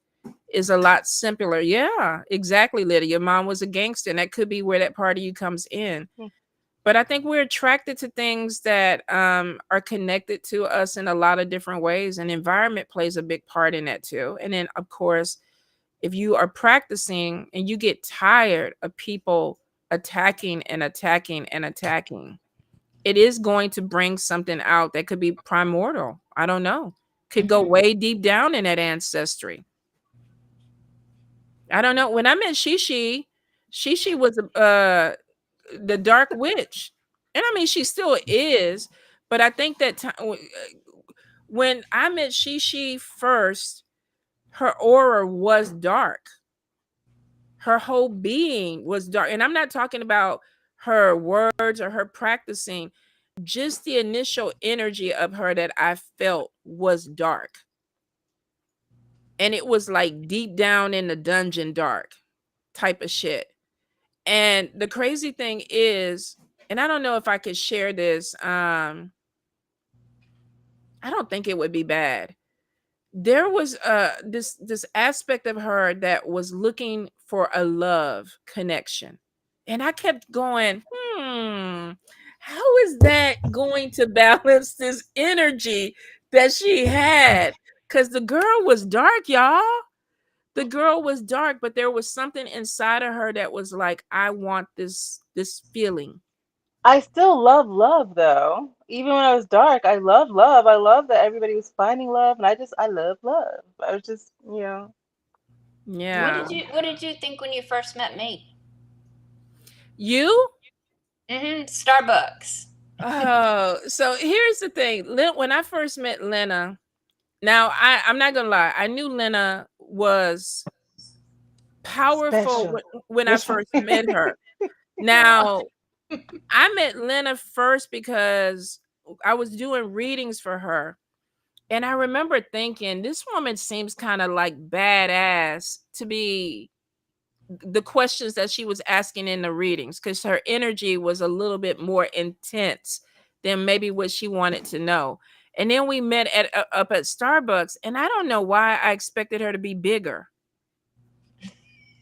is a lot simpler. Yeah, exactly, Lydia. Your mom was a gangster, and that could be where that part of you comes in. But I think we're attracted to things that are connected to us in a lot of different ways, and environment plays a big part in that too. And then, of course, if you are practicing and you get tired of people attacking and attacking and attacking, it is going to bring something out that could be primordial. I don't know. Could go way deep down in that ancestry. I don't know. When I met Shishi, Shishi was the dark witch. And I mean, she still is, but I think that when I met Shishi first, her aura was dark. Her whole being was dark. And I'm not talking about her words or her practicing, just the initial energy of her that I felt was dark. And it was like deep down in the dungeon dark type of shit. And the crazy thing is, and I don't know if I could share this, I don't think it would be bad. There was this aspect of her that was looking for a love connection. And I kept going, how is that going to balance this energy that she had? Because the girl was dark, y'all. The girl was dark, but there was something inside of her that was like, I want this feeling. I still love love though. Even when I was dark, I love love. I love that everybody was finding love, and I love love. I was just, Yeah. What did you think when you first met me? You? Starbucks. Oh, so here's the thing. When I first met Lynna, now I'm not gonna lie, I knew Lynna was powerful when I first met her. Now, I met Lynna first because I was doing readings for her. And I remember thinking, this woman seems kind of like badass to be the questions that she was asking in the readings, because her energy was a little bit more intense than maybe what she wanted to know. And then we met up at Starbucks, and I don't know why I expected her to be bigger.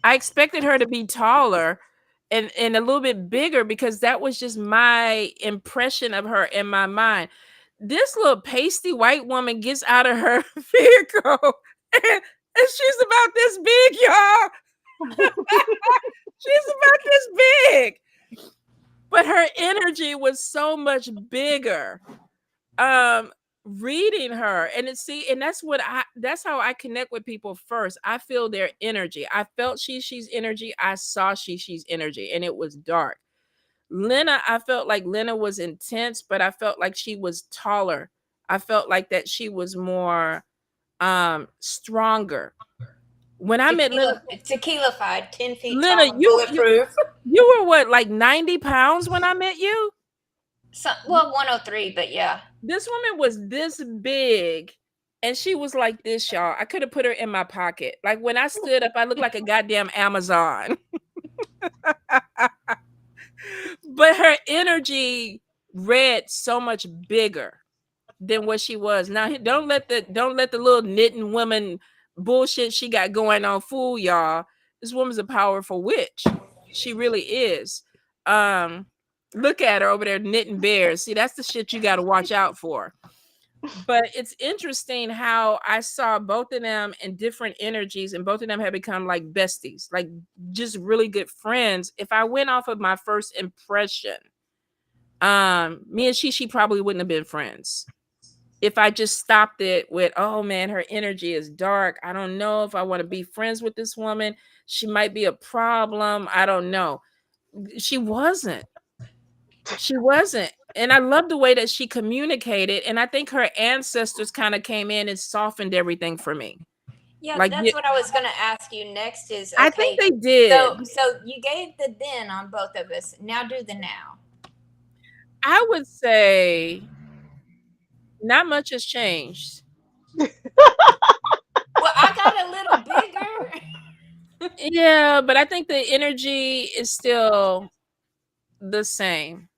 I expected her to be taller and a little bit bigger, because that was just my impression of her in my mind. This little pasty white woman gets out of her vehicle and she's about this big, y'all. She's about this big. But her energy was so much bigger. Reading her and that's how I connect with people first. I feel their energy. I felt Shishi's energy. I saw Shishi's energy, and it was dark. Lynna, I felt like Lynna was intense, but I felt like she was taller. I felt like that she was more stronger. When I met Lynna, tequila-fied, 10 feet Lynna, tall, bulletproof. You were what, like 90 pounds when I met you? 103, but yeah. This woman was this big, And she was like this, y'all. I could have put her in my pocket. Like when I stood up, I looked like a goddamn Amazon. But her energy read so much bigger than what she was. Now don't let the little knitting woman bullshit she got going on fool y'all. This woman's a powerful witch. She really is. Look at her over there knitting bears. See, that's the shit you got to watch out for. But it's interesting how I saw both of them in different energies, and both of them have become like besties, like just really good friends. If I went off of my first impression, me and Shishi probably wouldn't have been friends. If I just stopped it with, oh man, her energy is dark. I don't know if I want to be friends with this woman. She might be a problem. I don't know. She wasn't. She wasn't. And I love the way that she communicated. And I think her ancestors kind of came in and softened everything for me. Yeah, Like, that's what I was going to ask you next is, I think they did. So you gave the then on both of us. Now do the now. I would say not much has changed. Well, I got a little bigger. Yeah, but I think the energy is still the same.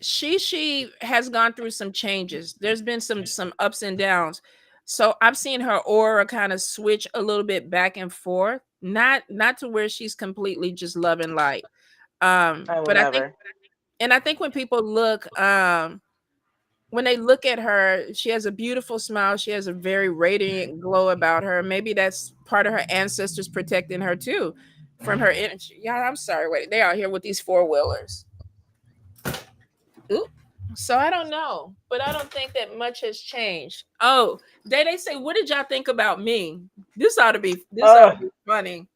Shishi has gone through some changes. There's been some ups and downs. So I've seen her aura kind of switch a little bit back and forth. Not to where she's completely just love and light. But I think when people look, when they look at her, she has a beautiful smile. She has a very radiant glow about her. Maybe that's part of her ancestors protecting her too from her energy. Yeah, I'm sorry. Wait, they out here with these 4-wheelers. Ooh. So I don't know, but I don't think that much has changed. Oh, they say, what did y'all think about me? This ought to be funny.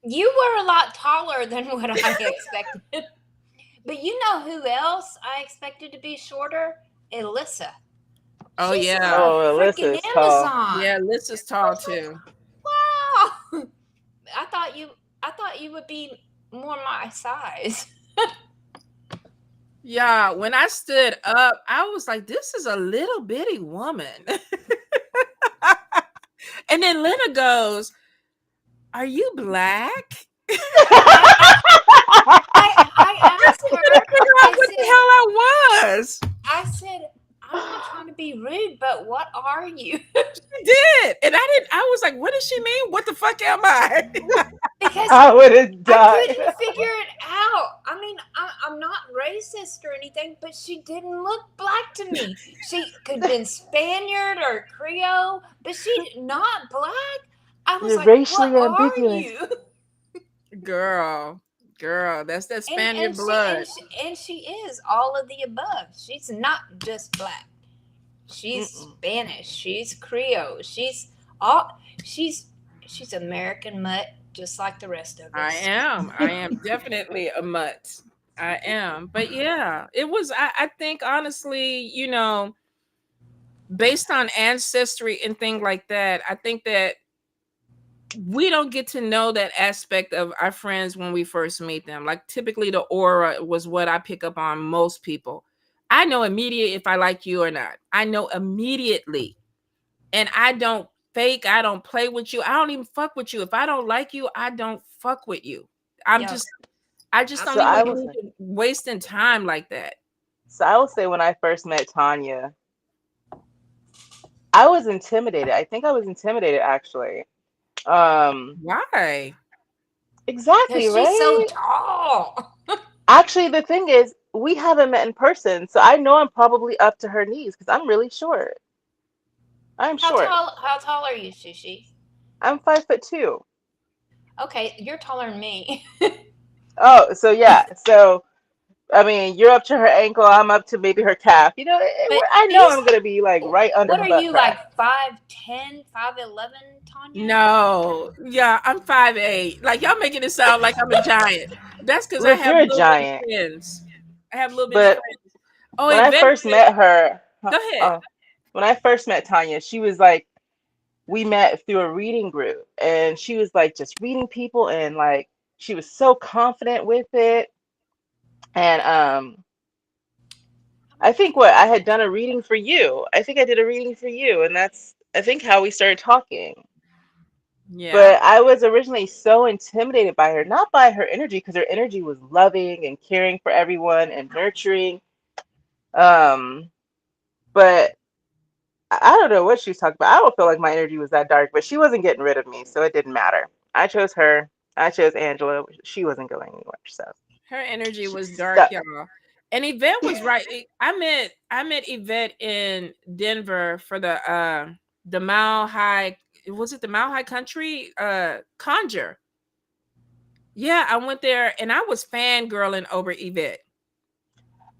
You were a lot taller than what I expected. But you know who else I expected to be shorter? Alyssa. Oh, She's yeah. Freaking Alyssa's Amazon. tall. Yeah, Alyssa's tall too. Wow. I thought you would be more my size. Yeah, when I stood up, I was like, this is a little bitty woman. And then Lynna goes, are you black? I asked her. What the hell I was? I said, I'm not trying to be rude, but what are you? She did. And I was like, what does she mean? What the fuck am I? Because I would have died. I couldn't figure it out. I mean, I'm not racist or anything, but she didn't look black to me. She could have been Spaniard or Creole, but she not black. I was You're like, racially what ambiguous. are you? Girl, that's that Spaniard blood. And she is all of the above. She's not just black. She's Spanish. She's Creole. She's American mutt, just like the rest of us. I am definitely a mutt. I am. But yeah, it was, I think honestly, you know, based on ancestry and things like that, I think that we don't get to know that aspect of our friends when we first meet them. Like typically the aura was what I pick up on most people. I know immediately if I like you or not. I know immediately. And I don't fake. I don't play with you. I don't even fuck with you. If I don't like you, I don't fuck with you. I just don't even wasting time like that. So I will say when I first met Tonya, I was intimidated. I think I was intimidated actually. Why? Exactly, right? She's so tall. Actually, the thing is, we haven't met in person, so I know I'm probably up to her knees because I'm really short. I'm short. How tall are you, Shishi? I'm 5'2". Okay, you're taller than me. Oh, so yeah. So, I mean, you're up to her ankle. I'm up to maybe her calf. You know, I know I'm gonna be like right under her butt. What are you, like 5'10", 5'11", Tonya? No, yeah, I'm 5'8". Like y'all making it sound like I'm a giant. That's because I have little giant friends. I have little bit of friends. Oh, when I first met her, go ahead. When I first met Tonya, she was like, we met through a reading group, and she was like just reading people, and like she was so confident with it, and I think what I had done a reading for you. I think I did a reading for you, and that's I think how we started talking. Yeah. But I was originally so intimidated by her, not by her energy, because her energy was loving and caring for everyone and nurturing. Um, but I don't know what she's talking about. I don't feel like my energy was that dark, but she wasn't getting rid of me, so it didn't matter. I chose her. I chose Angela. She wasn't going anywhere, so Her energy she was dark, stuck. y'all. And Yvette was right. I met Yvette in Denver for the Mile High. Was it the Mile High Country Conjure? Yeah, I went there and I was fangirling over Yvette.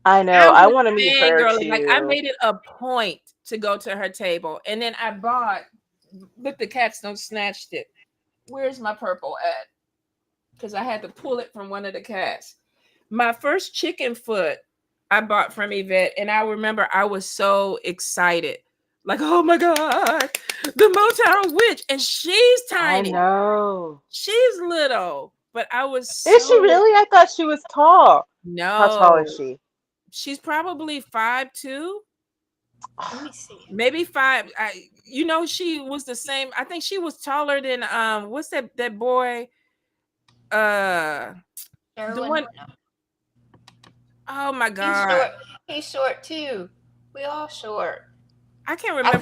I know. I I was want to meet her fangirling. Like I too. made it a point to go to her table. And then I bought, but the cats don't snatched it. Where's my purple at? Because I had to pull it from one of the cats. My first chicken foot I bought from Yvette, and I remember I was so excited. Like, oh my God, the Motown witch. And she's I tiny. know. She's little. But I was Is she so really? I thought she was tall. How tall is no. she? She's probably 5'2". Let me see. Maybe 5. She was the same. I think she was taller than what's that boy? The Erwin? one, No. oh my He's God. short. He's short too. We all short. I can't I remember.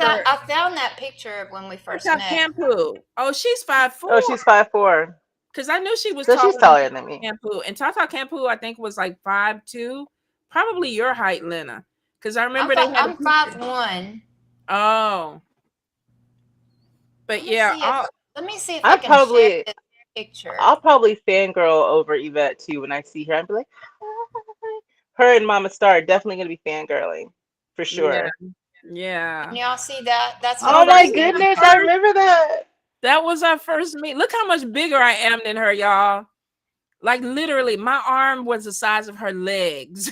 found that picture of when we first Talk met. Campu. Oh, she's 5'4". Oh, she's 5'4". Because I knew she was So she's taller than taller than me. Campu. And Tata Campu, I think, was like 5'2". Probably your height, Lynna. Because I remember they had a I'm picture. 5'1". Oh. But yeah, Let me see if I can share this picture. I'll probably fangirl over Yvette too when I see her. I'd be like, hi. Her and Mama Star are definitely gonna be fangirling for sure. yeah. Can y'all see that? That's Oh her my first. goodness, I remember that. That was our first meet. Look how much bigger I am than her, y'all. Like literally, my arm was the size of her legs.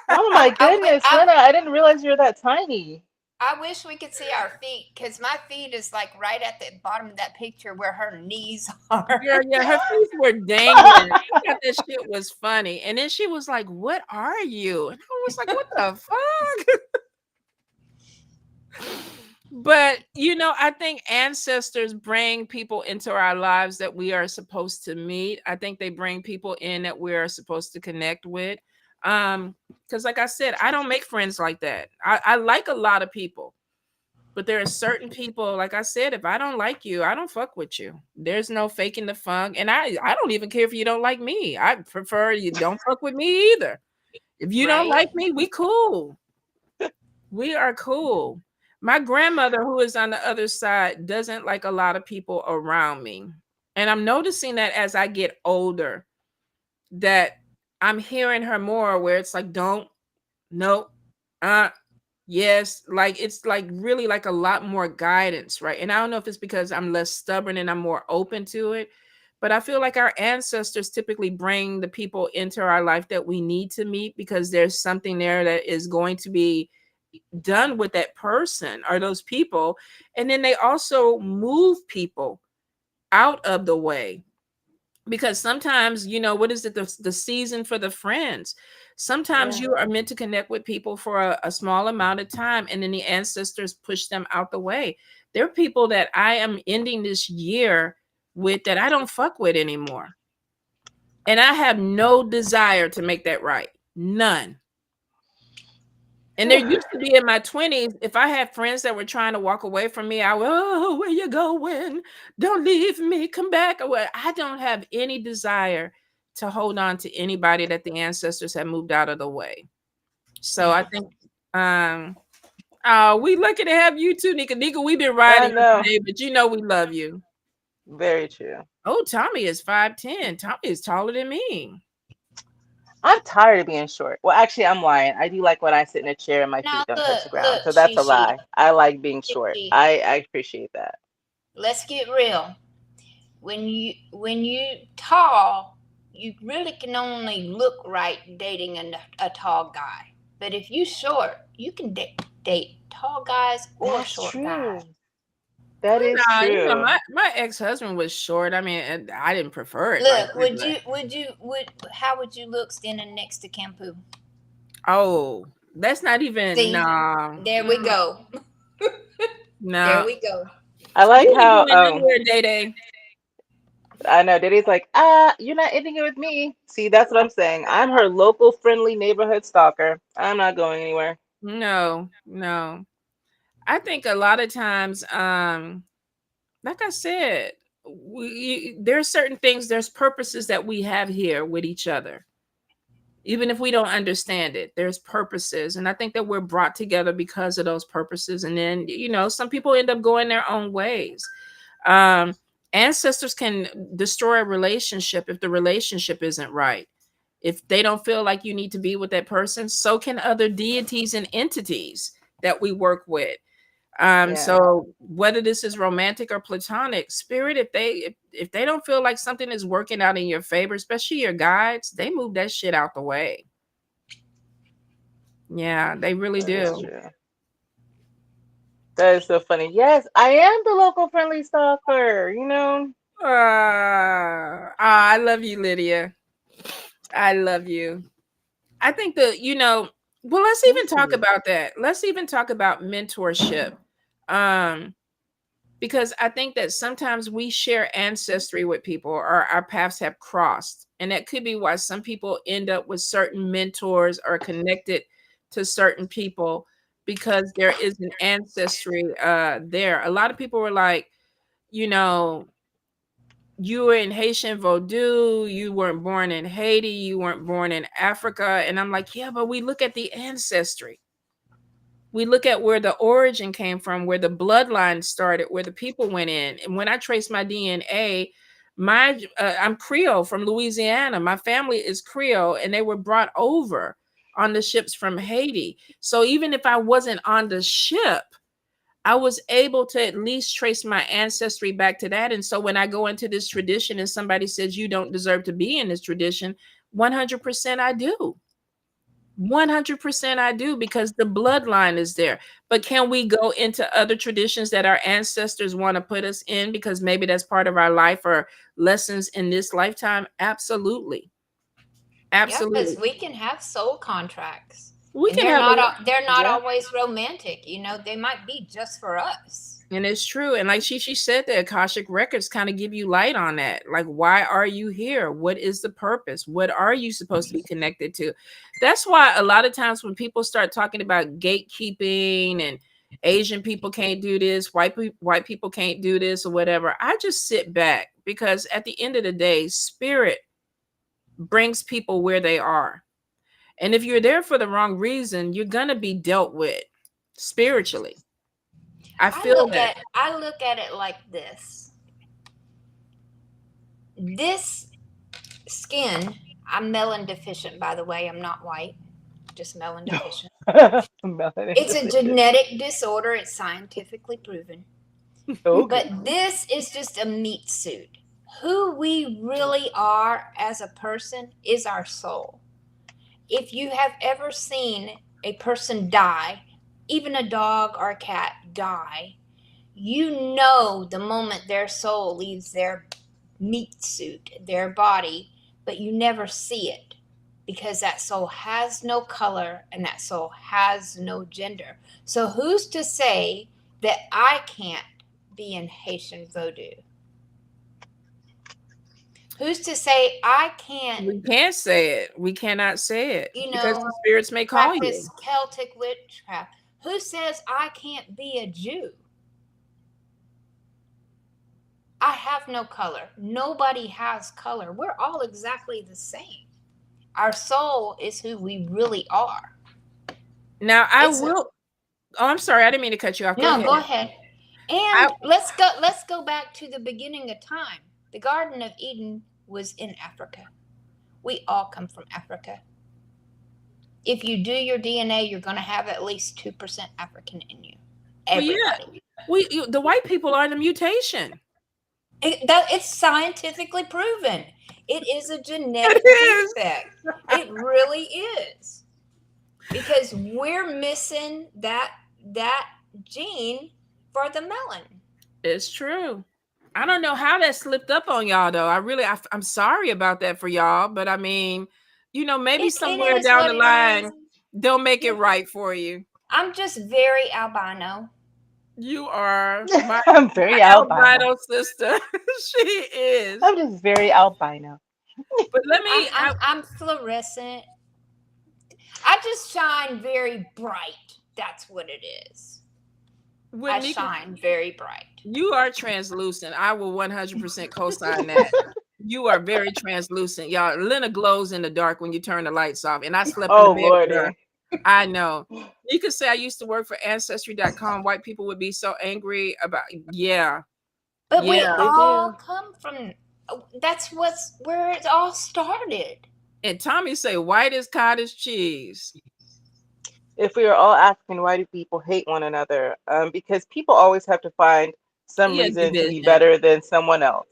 Oh my goodness, Lynna, I didn't realize you were that tiny. I wish we could see our feet because my feet is like right at the bottom of that picture where her knees are. Yeah, her feet were dangling. I thought that shit was funny. And then she was like, "What are you?" And I was like, "What the fuck?" But I think ancestors bring people into our lives that we are supposed to meet. I think they bring people in that we are supposed to connect with. Because like I said, I don't make friends like that. I like a lot of people, but there are certain people, like I said, if I don't like you, I don't fuck with you. There's no faking the funk. And I don't even care if you don't like me. I prefer you don't fuck with me either. If you don't like me, we cool. We are cool. My grandmother, who is on the other side, doesn't like a lot of people around me. And I'm noticing that as I get older, that I'm hearing her more where it's like, don't, no, yes, like it's like really like a lot more guidance, right? And I don't know if it's because I'm less stubborn and I'm more open to it, but I feel like our ancestors typically bring the people into our life that we need to meet because there's something there that is going to be done with that person or those people. And then they also move people out of the way because sometimes, what is it, the season for the friends? Sometimes you are meant to connect with people for a small amount of time, and then the ancestors push them out the way. There are people that I am ending this year with that I don't fuck with anymore. And I have no desire to make that right. None. And there used to be in my 20s, if I had friends that were trying to walk away from me, I would, oh, where you going? Don't leave me. Come back. I don't have any desire to hold on to anybody that the ancestors have moved out of the way. So I think, we lucky to have you too, Nika. Nika, we've been riding you today, but we love you. Very true. Oh, Tommy is 5'10". Tommy is taller than me. I'm tired of being short. Well, actually, I'm lying. I do like when I sit in a chair and my feet don't touch the ground. So that's a lie. I like being short. I appreciate that. Let's get real. When you tall, you really can only look right dating a tall guy. But if you short, you can date tall guys or short guys. That is true. My ex-husband was short. I mean, I didn't prefer it. Look, how would you look standing next to Campu? Oh, That's not even. See, Nah. there we go. Nah. There we go. I like You ain't how going nowhere, Day. I know Diddy's like, you're not ending it with me. See, that's what I'm saying. I'm her local friendly neighborhood stalker. I'm not going anywhere. No. I think a lot of times, like I said, there's certain things, there's purposes that we have here with each other. Even if we don't understand it, there's purposes. And I think that we're brought together because of those purposes. And then, some people end up going their own ways. Ancestors can destroy a relationship if the relationship isn't right. If they don't feel like you need to be with that person, so can other deities and entities that we work with. So whether this is romantic or platonic, spirit, if they don't feel like something is working out in your favor, especially your guides, they move that shit out the way. Yeah, they really do. True. That is so funny. Yes, I am the local friendly stalker, I love you, Lydia. I love you. I think that, well, let's even talk about that. Let's even talk about mentorship. Because I think that sometimes we share ancestry with people, or our paths have crossed. And that could be why some people end up with certain mentors or connected to certain people, because there is an ancestry there. A lot of people were like, you were in Haitian Vodou, you weren't born in Haiti, you weren't born in Africa. And I'm like, yeah, but we look at the ancestry. We look at where the origin came from, where the bloodline started, where the people went in. And when I trace my DNA, I'm Creole from Louisiana. My family is Creole, and they were brought over on the ships from Haiti. So even if I wasn't on the ship, I was able to at least trace my ancestry back to that. And so when I go into this tradition and somebody says you don't deserve to be in this tradition, 100% I do. 100% I do, because the bloodline is there. But can we go into other traditions that our ancestors want to put us in because maybe that's part of our life or lessons in this lifetime? Absolutely. Absolutely. Yeah, because we can have soul contracts. We and can they're not Yeah. always romantic. They might be just for us. And it's true. And like Shishi said, the Akashic records kind of give you light on that. Like, why are you here? What is the purpose? What are you supposed to be connected to? That's why a lot of times when people start talking about gatekeeping and Asian people can't do this, white people can't do this or whatever, I just sit back, because at the end of the day, spirit brings people where they are. And if you're there for the wrong reason, you're going to be dealt with spiritually. I look at it like this. This skin, I'm melanin deficient, by the way. I'm not white, just melanin deficient. It's a genetic disorder. It's scientifically proven. Okay. But this is just a meat suit. Who we really are as a person is our soul. If you have ever seen a person die, even a dog or a cat die, you know the moment their soul leaves their meat suit, their body, but you never see it, because that soul has no color and that soul has no gender. So who's to say that I can't be in Haitian Vodou? Who's to say I can't? We can't say it. We cannot say it, because the spirits may call you. Practice Celtic witchcraft. Who says I can't be a Jew? I have no color. Nobody has color. We're all exactly the same. Our soul is who we really are. Now Oh, I'm sorry. I didn't mean to cut you off. Go ahead. And let's go back to the beginning of time. The Garden of Eden was in Africa. We all come from Africa. If you do your DNA, you're going to have at least 2% African in you. Everybody. Well, yeah. The white people are the mutation. It's scientifically proven. It is a genetic defect. It really is. Because we're missing that gene for the melanin. It's true. I don't know how that slipped up on y'all, though. I'm sorry about that for y'all, but I mean, maybe somewhere down the line, don't make it right for you. I'm just very albino. You are my, I'm very my albino. albino sister. She is. I'm just very albino. But let me. I'm fluorescent. I just shine very bright. That's what it is. I shine very bright. You are translucent. I will 100% co-sign that. You are very translucent, y'all. Lynna glows in the dark when you turn the lights off, and I slept in the bed with her. I know. You could say I used to work for Ancestry.com. White people would be so angry about. Yeah, but yeah, we all come from. That's where it all started. And Tommy say white as cottage cheese. If we are all African, why do people hate one another? Because people always have to find some reason to be better than someone else.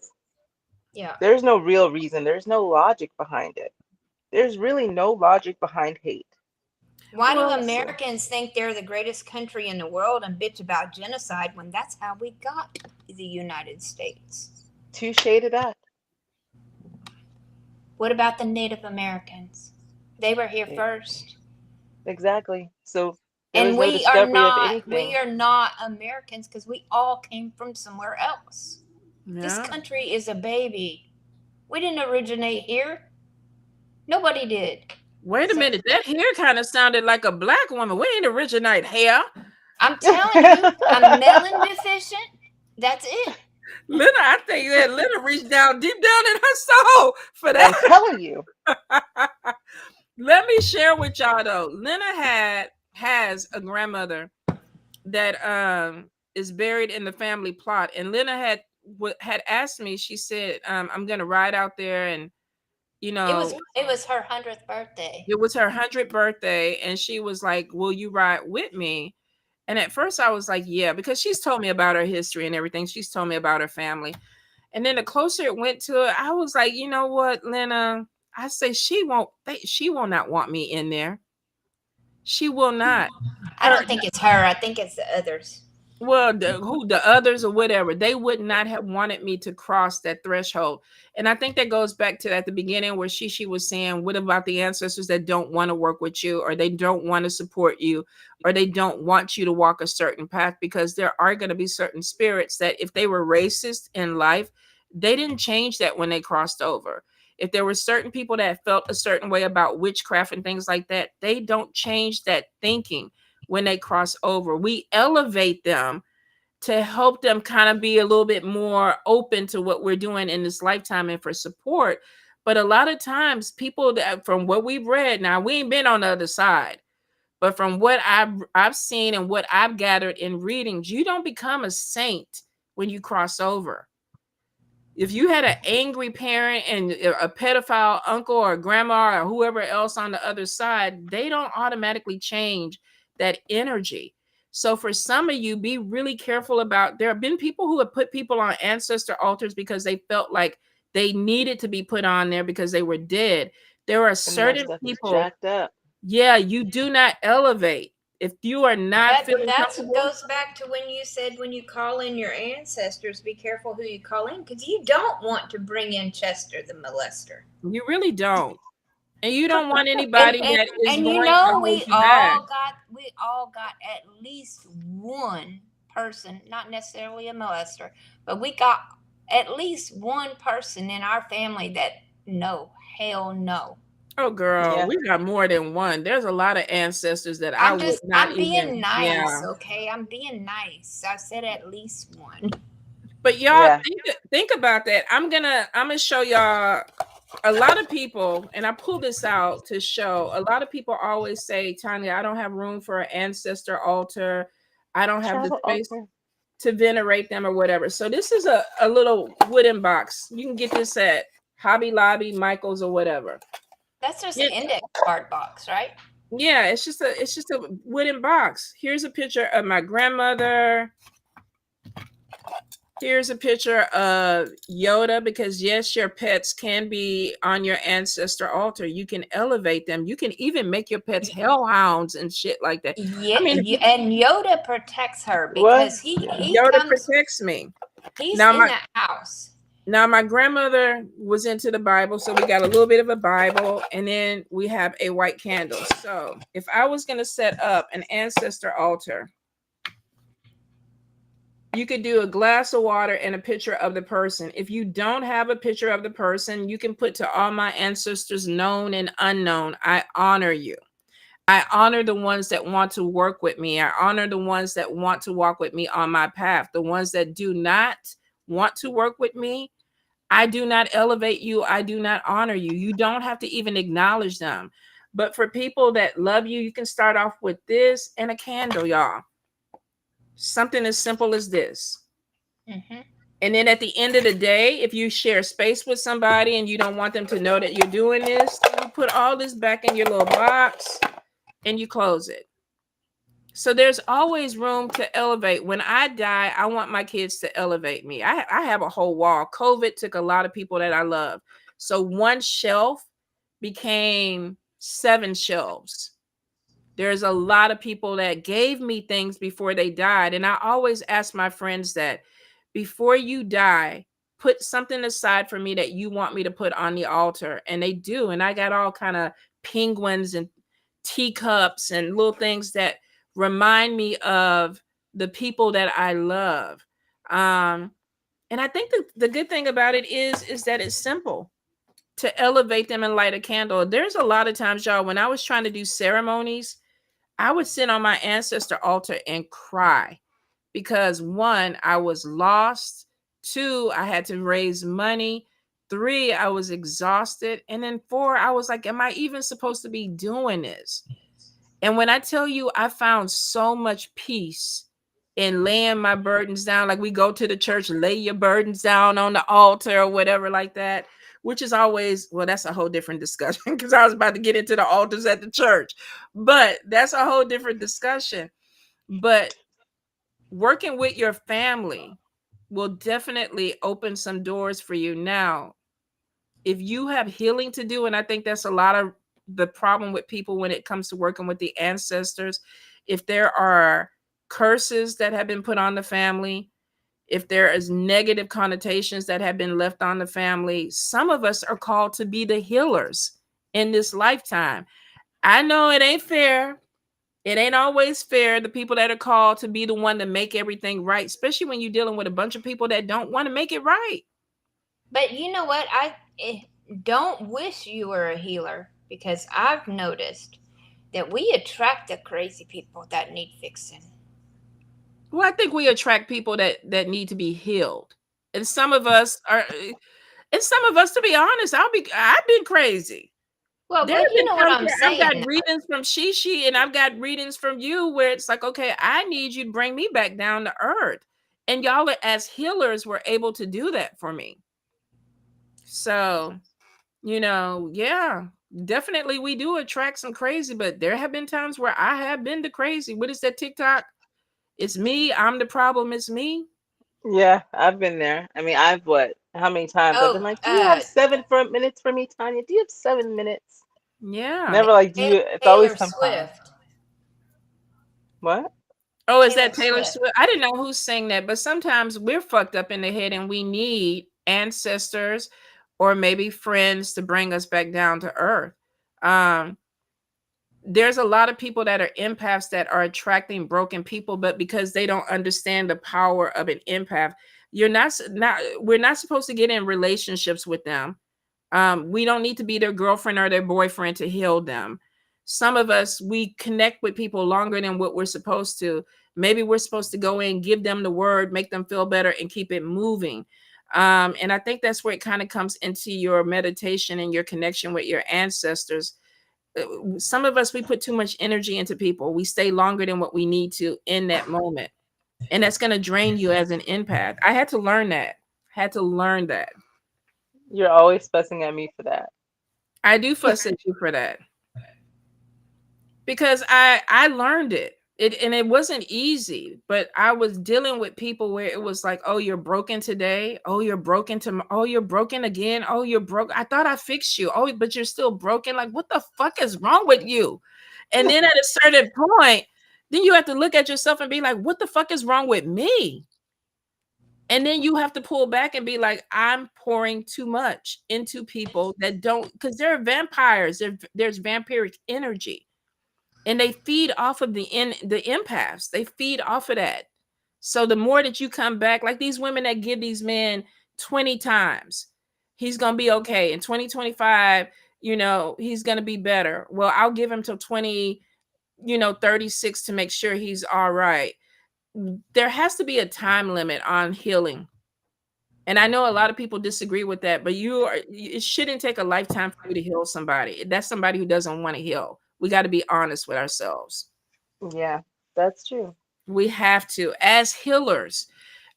Yeah. There's no real reason. There's no logic behind it. There's really no logic behind hate. Why do Americans think they're the greatest country in the world and bitch about genocide when that's how we got the United States? Touche to that. What about the Native Americans? They were here first. Exactly. So and we are not Americans because we all came from somewhere else. Yeah. This country is a baby. We didn't originate here. Nobody did. Wait a minute. That hair kind of sounded like a black woman. We ain't originate hair. I'm telling you, I'm melanin deficient. That's it. Lynna, I think that Lynna reached down deep down in her soul for that. I'm telling you. Let me share with y'all though. Lynna has a grandmother that is buried in the family plot, and Lynna had asked me. She said, "I'm gonna ride out there, and you know, it was her 100th birthday. It was her 100th birthday, and she was like, "Will you ride with me?" And at first, I was like, "Yeah," because she's told me about her history and everything. She's told me about her family, and then the closer it went to it, I was like, "You know what, Lynna?" I say she will not want me in there. She will not. I don't think it's her. I think it's the others. Well, the others or whatever, they would not have wanted me to cross that threshold. And I think that goes back to at the beginning where Shishi was saying, what about the ancestors that don't want to work with you, or they don't want to support you, or they don't want you to walk a certain path? Because there are going to be certain spirits that if they were racist in life, they didn't change that when they crossed over. If there were certain people that felt a certain way about witchcraft and things like that, they don't change that thinking when they cross over. We elevate them to help them kind of be a little bit more open to what we're doing in this lifetime and for support. But a lot of times people that, from what we've read, now we ain't been on the other side, but from what I've seen and what I've gathered in readings, you don't become a saint when you cross over. If you had an angry parent and a pedophile uncle or grandma or whoever else on the other side, they don't automatically change that energy. So for some of you, be really careful about, there have been people who have put people on ancestor altars because they felt like they needed to be put on there because they were dead. There are certain people, jacked up. Yeah, you do not elevate. If you are not feeling comfortable, goes back to when you said when you call in your ancestors, be careful who you call in, because you don't want to bring in Chester the molester. You really don't. And you don't want anybody that is and going you know, to we all got at least one person, not necessarily a molester, but we got at least one person in our family that hell no. Oh, girl, yeah. We got more than one. There's a lot of ancestors that I'm being nice, okay? I'm being nice. I said at least one. But y'all think about that. I'm gonna show y'all a lot of people, and I pull this out to show. A lot of people always say, Tanya, I don't have room for an ancestor altar. I don't have the space to venerate them or whatever. So this is a little wooden box. You can get this at Hobby Lobby, Michael's, or whatever. That's just an index card box, right? Yeah, it's just a wooden box. Here's a picture of my grandmother. Here's a picture of Yoda, because yes, your pets can be on your ancestor altar. You can elevate them. You can even make your pets hellhounds and shit like that. Yeah, and Yoda protects her because Yoda protects me. He's in that house. Now, my grandmother was into the Bible, so we got a little bit of a Bible, and then we have a white candle. So if I was going to set up an ancestor altar, you could do a glass of water and a picture of the person. If you don't have a picture of the person, you can put to all my ancestors, known and unknown, I honor you. I honor the ones that want to work with me. I honor the ones that want to walk with me on my path. The ones that do not want to work with me, I do not elevate you. I do not honor you. You don't have to even acknowledge them. But for people that love you, you can start off with this and a candle, y'all. Something as simple as this. Mm-hmm. And then at the end of the day, if you share space with somebody and you don't want them to know that you're doing this, you put all this back in your little box and you close it. So there's always room to elevate. When I die, I want my kids to elevate me. I have a whole wall. COVID took a lot of people that I love. So one shelf became 7 shelves. There's a lot of people that gave me things before they died. And I always ask my friends that before you die, put something aside for me that you want me to put on the altar. And they do. And I got all kind of penguins and teacups and little things that remind me of the people that I love. And I think the good thing about it is that it's simple to elevate them and light a candle. There's a lot of times, y'all, when I was trying to do ceremonies, I would sit on my ancestor altar and cry because 1, I was lost. 2, I had to raise money. 3, I was exhausted. And then 4, I was like, am I even supposed to be doing this? And when I tell you, I found so much peace in laying my burdens down. Like we go to the church, lay your burdens down on the altar or whatever like that, which is always, well, that's a whole different discussion because I was about to get into the altars at the church, but that's a whole different discussion. But working with your family will definitely open some doors for you. Now, if you have healing to do, and I think that's a lot of the problem with people when it comes to working with the ancestors, if there are curses that have been put on the family, if there is negative connotations that have been left on the family, some of us are called to be the healers in this lifetime. I know it ain't fair. It ain't always fair. The people that are called to be the one to make everything right, especially when you're dealing with a bunch of people that don't want to make it right. But you know what? I don't wish you were a healer because I've noticed that we attract the crazy people that need fixing. Well, I think we attract people that need to be healed. And some of us are, and some of us, to be honest, I've been crazy. Well, There but have you been know what times I'm where saying. I've got readings from Shishi and I've got readings from you where it's like, okay, I need you to bring me back down to earth. And y'all as healers were able to do that for me. So, yeah, definitely we do attract some crazy, but there have been times where I have been the crazy. What is that TikTok? It's me. I'm the problem. It's me. Yeah, I've been there. I mean, how many times I've been like, do you have 7 minutes for me, Tanya? Do you have 7 minutes? Yeah. Never like, do you? It's always Taylor sometimes. Swift. What? Oh, is Taylor that Taylor Swift. Swift? I didn't know who's saying that, but sometimes we're fucked up in the head and we need ancestors or maybe friends to bring us back down to earth. There's a lot of people that are empaths that are attracting broken people, but because they don't understand the power of an empath, we're not supposed to get in relationships with them. We don't need to be their girlfriend or their boyfriend to heal them. Some of us, we connect with people longer than what we're supposed to. Maybe we're supposed to go in, give them the word, make them feel better, and keep it moving. And I think that's where it kind of comes into your meditation and your connection with your ancestors. Some of us, we put too much energy into people. We stay longer than what we need to in that moment. And that's going to drain you as an empath. I had to learn that. You're always fussing at me for that. I do fuss at you for that. Because I learned it. And it wasn't easy, but I was dealing with people where it was like, oh, you're broken today. Oh, you're broken oh, you're broken again. Oh, you're broke. I thought I fixed you. Oh, but you're still broken. Like, what the fuck is wrong with you? And then at a certain point, then you have to look at yourself and be like, what the fuck is wrong with me? And then you have to pull back and be like, I'm pouring too much into people that don't, because they're vampires. There's vampiric energy, and they feed off of the empaths. They feed off of that. So the more that you come back, like these women that give these men 20 times, he's gonna be okay. In 2025, he's gonna be better. Well, I'll give him till 36 to make sure he's all right. There has to be a time limit on healing. And I know a lot of people disagree with that, but it shouldn't take a lifetime for you to heal somebody. That's somebody who doesn't want to heal. We got to be honest with ourselves. Yeah, that's true. We have to. As healers,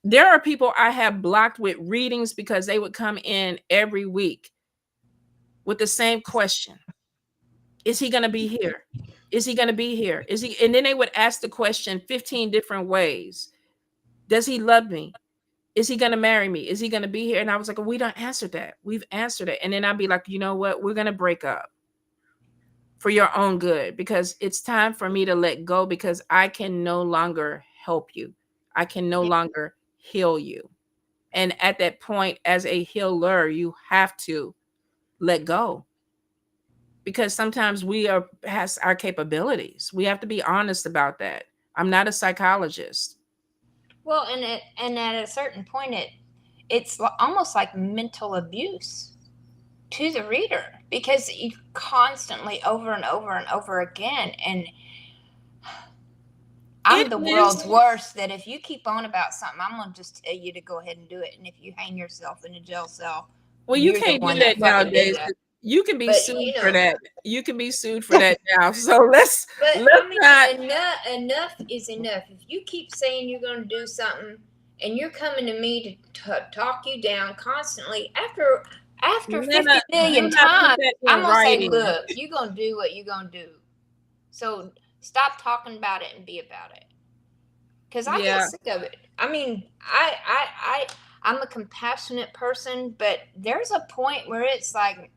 there are people I have blocked with readings because they would come in every week with the same question. Is he going to be here? Is he going to be here? And then they would ask the question 15 different ways. Does he love me? Is he going to marry me? Is he going to be here? And I was like, we don't answer that. We've answered it. And then I'd be like, you know what? We're going to break up for your own good, because it's time for me to let go, because I can no longer help you. I can no longer heal you. And at that point, as a healer, you have to let go, because sometimes we are past our capabilities. We have to be honest about that. I'm not a psychologist. Well, and at a certain point, it's almost like mental abuse to the reader, because you constantly over and over and over again. And I'm the world's worst, that if you keep on about something, I'm going to just tell you to go ahead and do it. And if you hang yourself in a jail cell, well, you can't do that nowadays. You can be sued for that. You can be sued for that now. So let's not. Enough is enough. If you keep saying you're going to do something and you're coming to me to talk you down constantly, after 50 million times, I'm going to say, look, you're going to do what you're going to do. So stop talking about it and be about it. Because I get sick of it. I mean, I'm a compassionate person, but there's a point where it's like,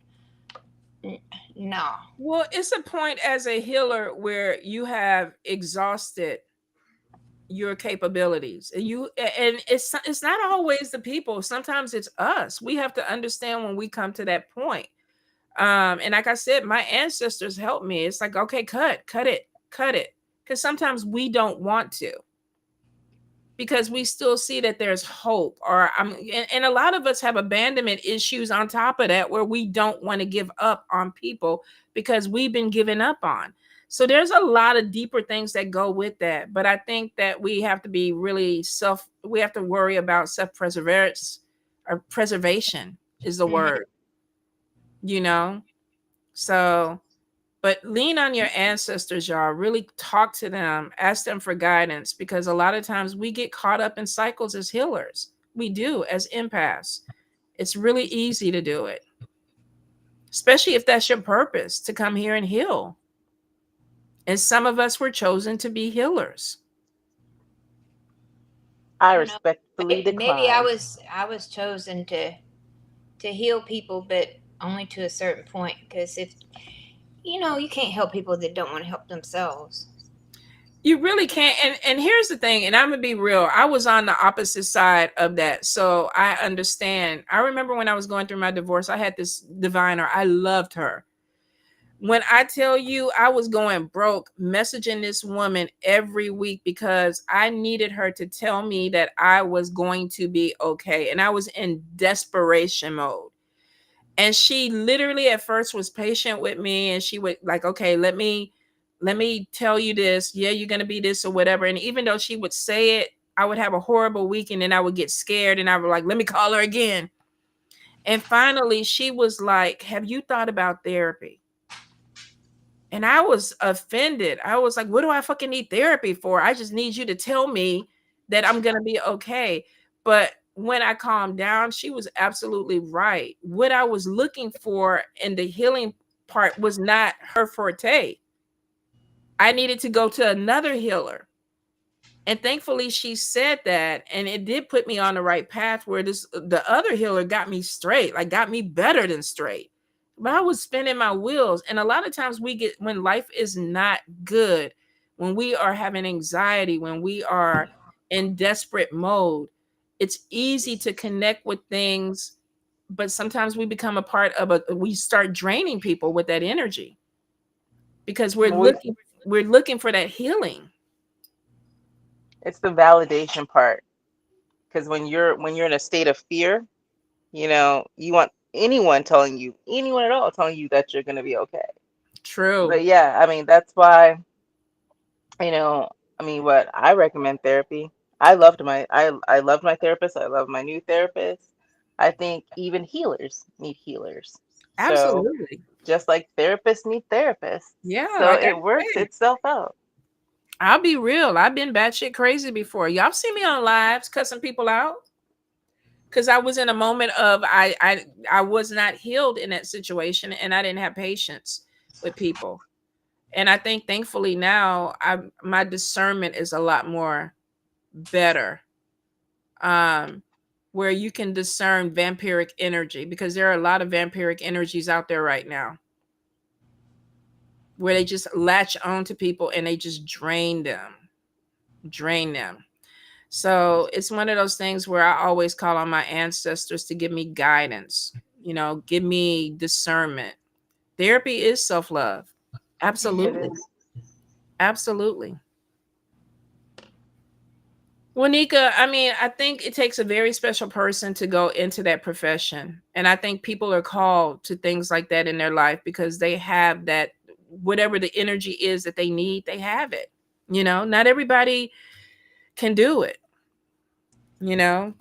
no. Well, it's a point as a healer where you have exhausted your capabilities, and it's not always the people. Sometimes it's us. We have to understand when we come to that point. And like I said, my ancestors helped me. It's like, okay, cut it. Because sometimes we don't want to, because we still see that there's hope, and a lot of us have abandonment issues on top of that, where we don't want to give up on people because we've been given up on. So there's a lot of deeper things that go with that. But I think that we have to be really we have to worry about self-preservation, or preservation is the word, So, but lean on your ancestors, y'all. Really talk to them, ask them for guidance, because a lot of times we get caught up in cycles as healers. We do, as empaths. It's really easy to do it, especially if that's your purpose, to come here and heal. And some of us were chosen to be healers. I respectfully decline. Maybe I was chosen to heal people, but only to a certain point, because if you can't help people that don't want to help themselves. You really can't. And here's the thing, and I'm gonna be real, I was on the opposite side of that, so I understand. I remember when I was going through my divorce, I had this diviner. I loved her. When I tell you, I was going broke messaging this woman every week because I needed her to tell me that I was going to be okay. And I was in desperation mode. And she literally at first was patient with me, and she would like, okay, let me tell you this. Yeah, you're going to be this or whatever. And even though she would say it, I would have a horrible week, and then I would get scared, and I would like, let me call her again. And finally she was like, have you thought about therapy? And I was offended. I was like, what do I fucking need therapy for? I just need you to tell me that I'm going to be okay. But when I calmed down, she was absolutely right. What I was looking for in the healing part was not her forte. I needed to go to another healer. And thankfully she said that, and it did put me on the right path, where the other healer got me straight, like got me better than straight. But I was spinning my wheels. And a lot of times when life is not good, when we are having anxiety, when we are in desperate mode, it's easy to connect with things, but sometimes we become a part of we start draining people with that energy because we're looking for that healing. It's the validation part. Because when you're in a state of fear, you know, you want anyone at all telling you that you're gonna be okay. True. But yeah, I mean, that's why, you know, I mean, what I recommend therapy. I loved my therapist. I love my new therapist. I think even healers need healers. So Absolutely. just like therapists need therapists. Yeah, So like it works itself out. I'll be real. I've been batshit crazy before. Y'all see me on lives cussing people out because I was in a moment of I was not healed in that situation, and I didn't have patience with people. And I think thankfully now my discernment is a lot more better. Where you can discern vampiric energy, because there are a lot of vampiric energies out there right now where they just latch on to people and they just drain them. So it's one of those things where I always call on my ancestors to give me guidance, you know, give me discernment. Therapy is self-love. Absolutely. Absolutely. Well, Nika, I mean, I think it takes a very special person to go into that profession. And I think people are called to things like that in their life because they have that, whatever the energy is that they need, they have it. You know, not everybody can do it. You know,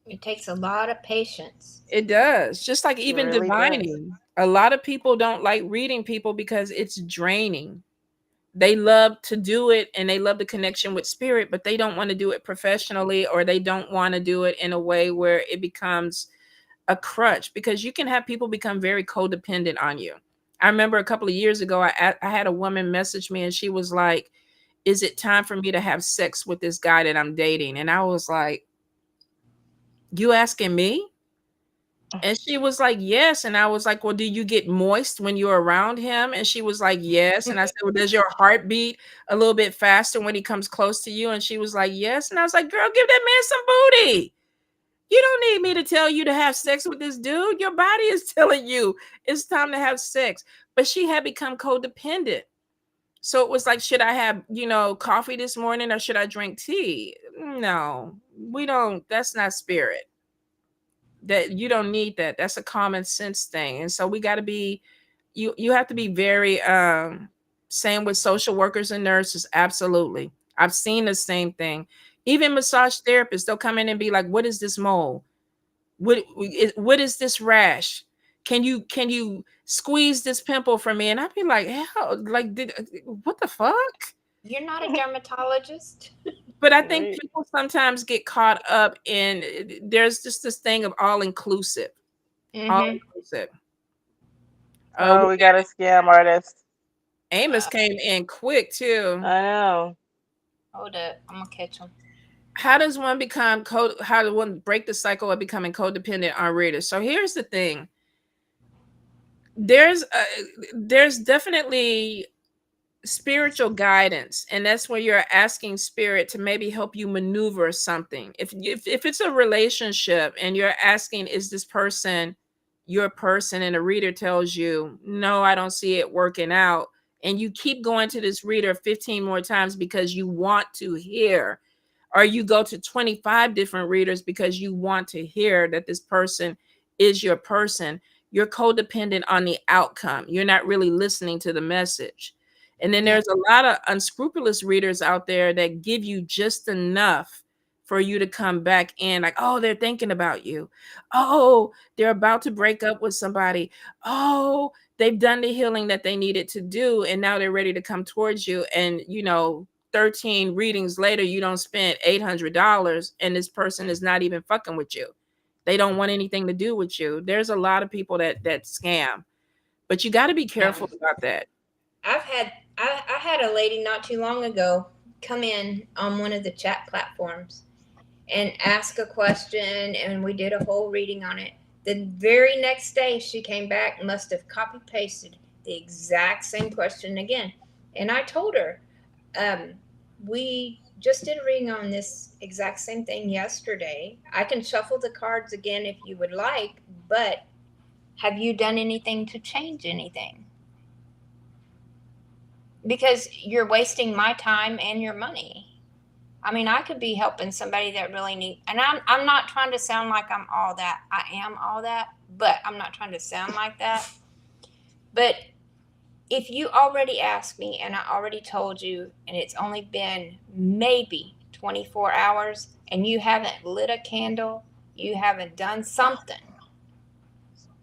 It takes a lot of patience. it does. Just like even really divining. A lot of people don't like reading people because it's draining. They love to do it and they love the connection with spirit, but they don't want to do it professionally, or they don't want to do it in a way where it becomes a crutch, because you can have people become very codependent on you. I remember a couple of years ago, I had a woman message me and she was like, is it time for me to have sex with this guy that I'm dating? And I was like, you asking me? And she was like, yes. And I was like, well, do you get moist when you're around him? And she was like, yes. And I said, well, does your heart beat a little bit faster when he comes close to you? And she was like, yes. And I was like, girl, give that man some booty. You don't need me to tell you to have sex with this dude. Your body is telling you it's time to have sex. But she had become codependent. So it was like, should I have, you know, coffee this morning or should I drink tea? No, we don't. That's not spirit. That you don't need that. That's a common sense thing. And so we got to be, you have to be very same with social workers and nurses. Absolutely. I've seen the same thing. Even massage therapists, they'll come in and be like, what is this mole? What is this rash? Can you squeeze this pimple for me? And I'd be like, hell, like, what the fuck? You're not a dermatologist. But I think people sometimes get caught up in, there's just this thing of all inclusive. All inclusive. Oh, we got a scam artist. Amos came in quick too. I know. Hold up, I'm gonna catch him. How does one how does one break the cycle of becoming codependent on readers? So here's the thing. There's definitely spiritual guidance, and that's where you're asking spirit to maybe help you maneuver something. If it's a relationship and you're asking, is this person your person, and a reader tells you, no, I don't see it working out, and you keep going to this reader 15 more times because you want to hear, or you go to 25 different readers because you want to hear that this person is your person, you're codependent on the outcome. You're not really listening to the message. And then there's a lot of unscrupulous readers out there that give you just enough for you to come back in, like, oh, they're thinking about you. Oh, they're about to break up with somebody. Oh, they've done the healing that they needed to do, and now they're ready to come towards you. And, 13 readings later, you don't spend $800, and this person is not even fucking with you. They don't want anything to do with you. There's a lot of people that scam, but you got to be careful about that. I had a lady not too long ago come in on one of the chat platforms and ask a question, and we did a whole reading on it. The very next day she came back, must have copy pasted the exact same question again. And I told her, we just did a reading on this exact same thing yesterday. I can shuffle the cards again if you would like, but have you done anything to change anything? Because you're wasting my time and your money. I mean, I could be helping somebody that really needs, and I'm not trying to sound like I'm all that. I am all that, but I'm not trying to sound like that. But if you already asked me and I already told you, and it's only been maybe 24 hours, and you haven't lit a candle, you haven't done something,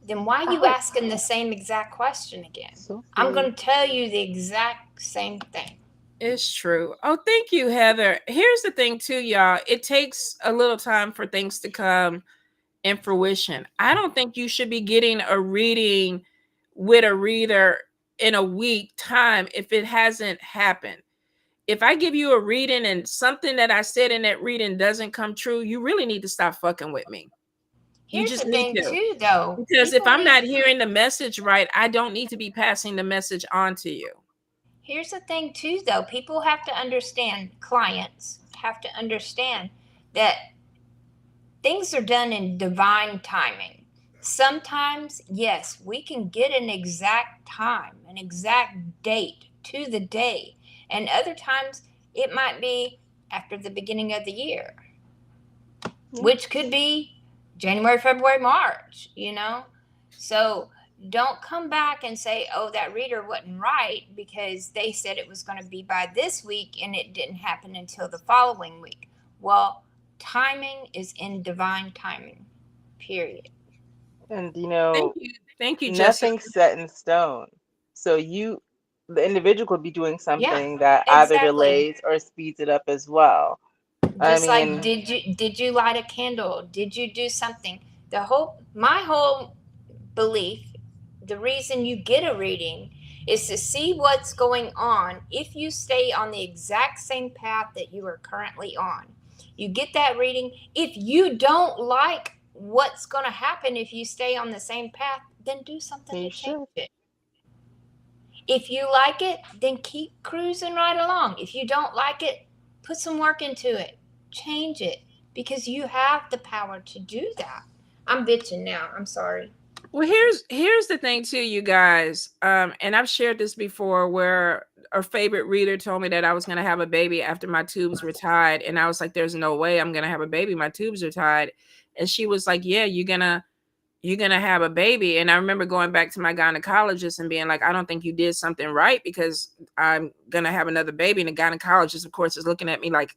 then why are you asking the same exact question again? I'm going to tell you the exact same thing. It's true. Oh, thank you, Heather. Here's the thing, too, y'all. It takes a little time for things to come in fruition. I don't think you should be getting a reading with a reader in a week time if it hasn't happened. If I give you a reading and something that I said in that reading doesn't come true, you really need to stop fucking with me. Here's you just the thing, too, though. Because if I'm not hearing the message right, I don't need to be passing the message on to you. Here's the thing, too, though. People have to understand, clients have to understand that things are done in divine timing. Sometimes, yes, we can get an exact time, an exact date to the day. And other times, it might be after the beginning of the year, which could be January, February, March, you know? So don't come back and say, oh, that reader wasn't right because they said it was going to be by this week and it didn't happen until the following week. Well, timing is in divine timing, period. And, you know, thank you, nothing's set in stone. So the individual could be doing something that either delays or speeds it up as well. Just like, did you light a candle? Did you do something? My whole belief, the reason you get a reading is to see what's going on. If you stay on the exact same path that you are currently on, you get that reading. If you don't like what's going to happen if you stay on the same path, then do something to change it. If you like it, then keep cruising right along. If you don't like it, put some work into it. Change it, because you have the power to do that. I'm bitching now. I'm sorry. Well, here's the thing too, you guys. And I've shared this before, where a favorite reader told me that I was gonna have a baby after my tubes were tied, and I was like, "There's no way I'm gonna have a baby. My tubes are tied." And she was like, "Yeah, you're gonna have a baby." And I remember going back to my gynecologist and being like, "I don't think you did something right, because I'm gonna have another baby." And the gynecologist, of course, is looking at me like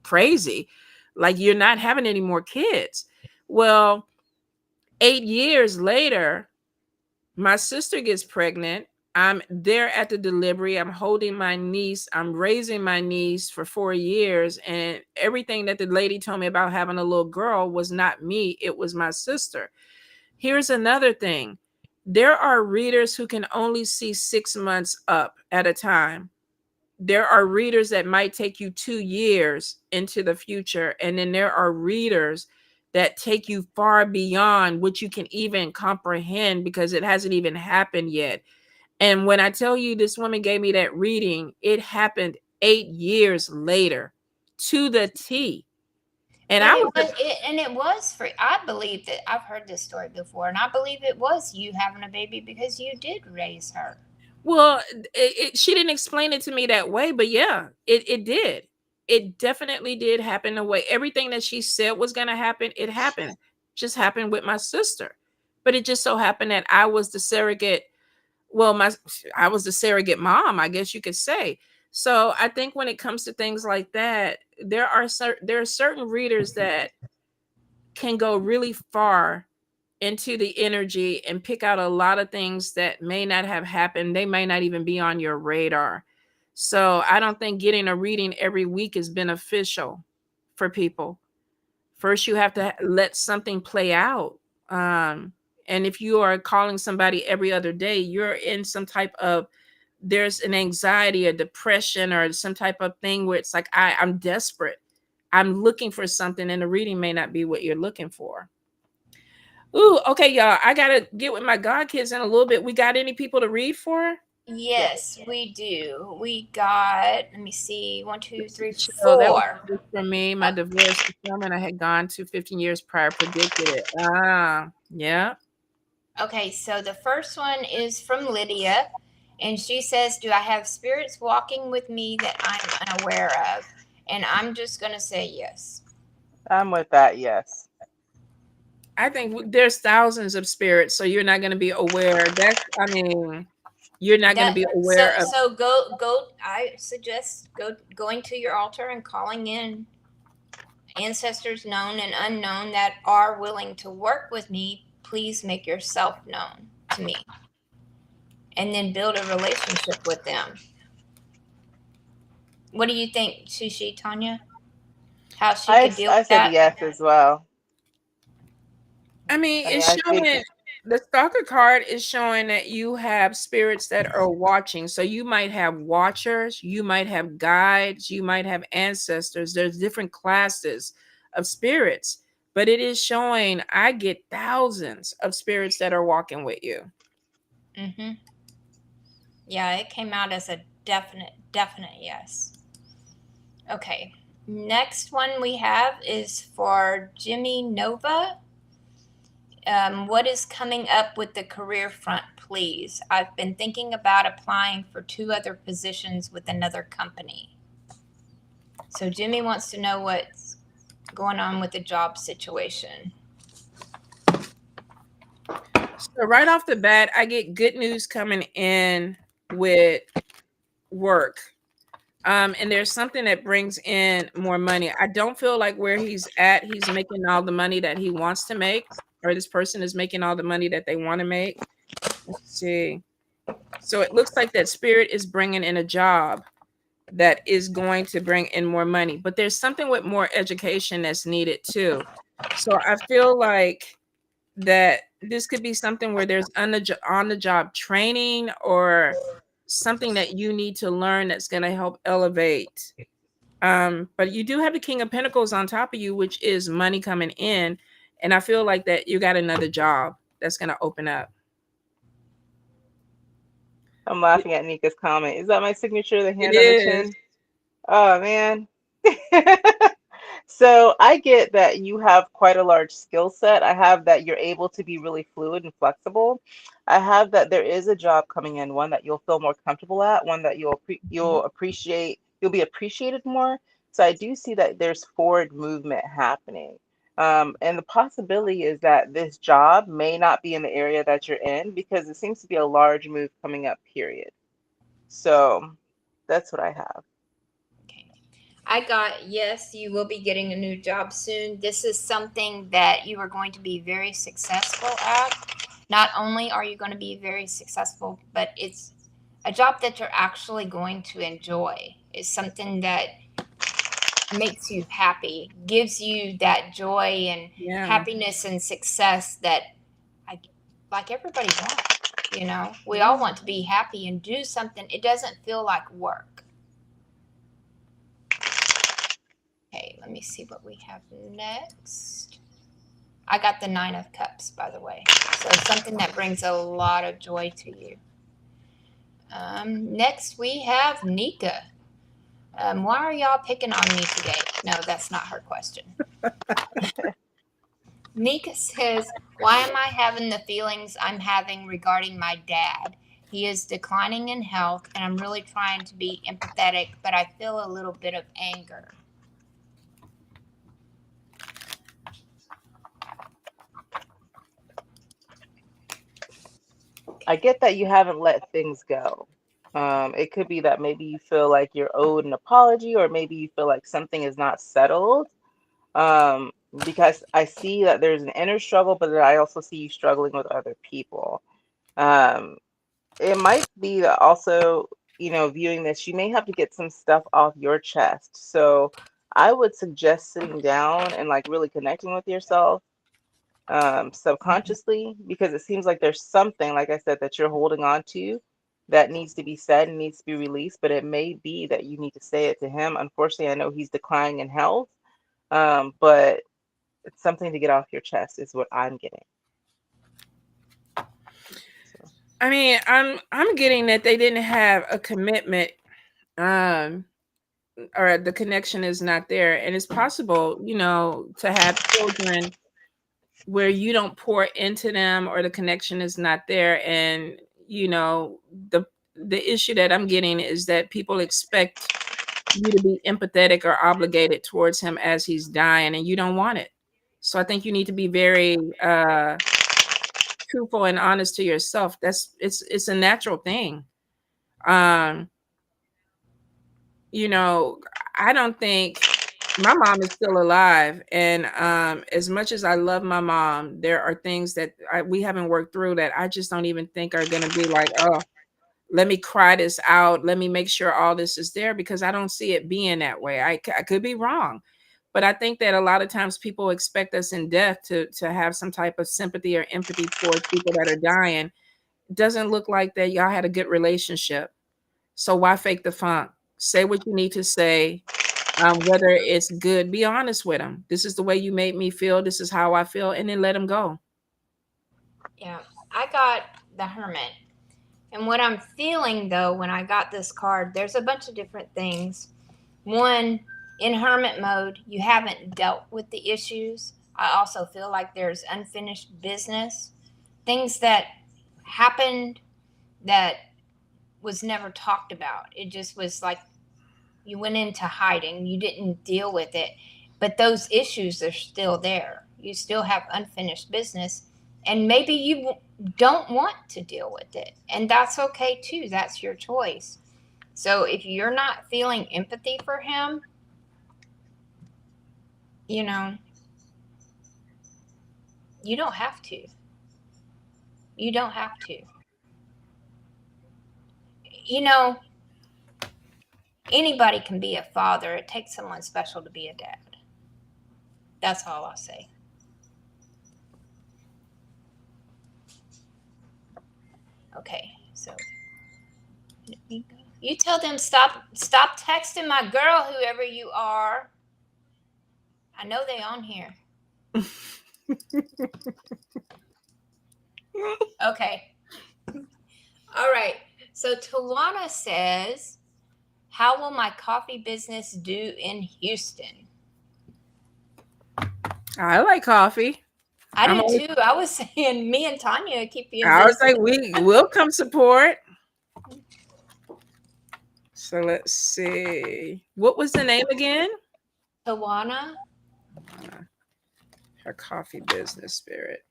crazy, like, "You're not having any more kids." Well, 8 years later, my sister gets pregnant. I'm there at the delivery. I'm holding my niece. I'm raising my niece for 4 years. And everything that the lady told me about having a little girl was not me. It was my sister. Here's another thing. There are readers who can only see 6 months up at a time. There are readers that might take you 2 years into the future. And then there are readers that take you far beyond what you can even comprehend, because it hasn't even happened yet. And when I tell you this woman gave me that reading, it happened 8 years later to the T. And it was free. I believe that I've heard this story before, and I believe it was you having a baby because you did raise her. Well, she didn't explain it to me that way, but yeah, it did. It definitely did happen the way everything that she said was going to happen. It happened. Just happened with my sister. But it just so happened that I was the surrogate. Well, I was the surrogate mom, I guess you could say. So I think when it comes to things like that, there are certain readers that can go really far into the energy and pick out a lot of things that may not have happened. They may not even be on your radar. So I don't think getting a reading every week is beneficial for people. First, you have to let something play out. And if you are calling somebody every other day, you're in some type of, there's an anxiety or depression or some type of thing where it's like, I'm desperate. I'm looking for something, and the reading may not be what you're looking for. Ooh, okay, y'all. I gotta get with my god kids in a little bit. We got any people to read for? Yes, we do. We got, let me see, 1, 2, 3, So that was 4. good for me. My divorce fulfillment I had gone to 15 years prior predicted it. Yeah. Okay, so the first one is from Lydia, and she says, "Do I have spirits walking with me that I'm unaware of?" And I'm just going to say yes. I'm with that. Yes. I think there's thousands of spirits, so you're not going to be aware. You're not going to That be aware of. so go I suggest going to your altar and calling in ancestors known and unknown that are willing to work with me. Please make yourself known to me, and then build a relationship with them. What do you think, Shishi, Tonya? How she could deal I with said that? yes as well. It's I think showing the stalker card is showing that you have spirits that are watching. So you might have watchers, you might have guides, you might have ancestors. There's different classes of spirits, but it is showing I get thousands of spirits that are walking with you. Mm-hmm. Yeah, it came out as a definite yes. Okay. Next one we have is for Jimmy Nova. What is coming up with the career front, please? I've been thinking about applying for 2 other positions with another company. So Jimmy wants to know what's going on with the job situation. So right off the bat, I get good news coming in with work. And there's something that brings in more money. I don't feel like where he's at, he's making all the money that he wants to make, or this person is making all the money that they want to make. Let's see. So it looks like that spirit is bringing in a job that is going to bring in more money, but there's something with more education that's needed too. So I feel like that this could be something where there's on the job training or something that you need to learn that's going to help elevate. But you do have the King of Pentacles on top of you, which is money coming in, and I feel like that you got another job that's going to open up. I'm laughing at Nika's comment. Is that my signature? The It hand on the is. chin? Oh man. So I get that you have quite a large skill set. I have that you're able to be really fluid and flexible. I have that there is a job coming in, one that you'll feel more comfortable at, one that you'll appreciate, you'll be appreciated more. So I do see that there's forward movement happening. And the possibility is that this job may not be in the area that you're in because it seems to be a large move coming up, period. So that's what I have. Okay. I got yes, you will be getting a new job soon. This is something that you are going to be very successful at. Not only are you going to be very successful, but it's a job that you're actually going to enjoy. It's something that makes you happy, gives you that joy and happiness and success that I like everybody wants. You know, we all want to be happy and do something. It doesn't feel like work. Okay, let me see what we have next. I got the 9 of Cups, by the way. So something that brings a lot of joy to you. Next, we have Nika. Why are y'all picking on me today? No, that's not her question. Nika says, why am I having the feelings I'm having regarding my dad? He is declining in health, and I'm really trying to be empathetic, but I feel a little bit of anger. I get that you haven't let things go. It could be that maybe you feel like you're owed an apology, or maybe you feel like something is not settled. Um, because I see that there's an inner struggle, but then I also see you struggling with other people. Um, it might be that also, viewing this, you may have to get some stuff off your chest. So I would suggest sitting down and like really connecting with yourself subconsciously, because it seems like there's something, like I said, that you're holding on to that needs to be said and needs to be released, but it may be that you need to say it to him. Unfortunately, I know he's declining in health, but it's something to get off your chest is what I'm getting. So. I mean, I'm getting that they didn't have a commitment, or the connection is not there, and it's possible, to have children where you don't pour into them or the connection is not there, and the issue that I'm getting is that people expect you to be empathetic or obligated towards him as he's dying, and you don't want it. So I think you need to be very truthful and honest to yourself. It's a natural thing. um I don't think my mom is still alive, and as much as I love my mom, there are things that we haven't worked through that I just don't even think are going to be like, oh, let me cry this out, let me make sure all this is there, because I don't see it being that way. I could be wrong, but I think that a lot of times people expect us in death to have some type of sympathy or empathy towards people that are dying. It doesn't look like that y'all had a good relationship. So why fake the funk? Say what you need to say. Whether it's good, be honest with them. This is the way you made me feel. This is how I feel, and then let them go. Yeah, I got the Hermit. And what I'm feeling, though, when I got this card, there's a bunch of different things. One, in Hermit mode, you haven't dealt with the issues. I also feel like there's unfinished business, things that happened that was never talked about. It just was like you went into hiding, you didn't deal with it, but those issues are still there. You still have unfinished business, and maybe you don't want to deal with it, and that's okay too. That's your choice. So if you're not feeling empathy for him, you know, you don't have to. You don't have to. You know, anybody can be a father. It takes someone special to be a dad. That's all I'll say. Okay, so you tell them stop texting my girl, whoever you are. I know they on here. Okay. All right. So Tawana says, how will my coffee business do in Houston? I like coffee. I do too. I was saying me and Tonya keep you I was busy. like, we will come support. So let's see. What was the name again? Tawana. Her coffee business spirit.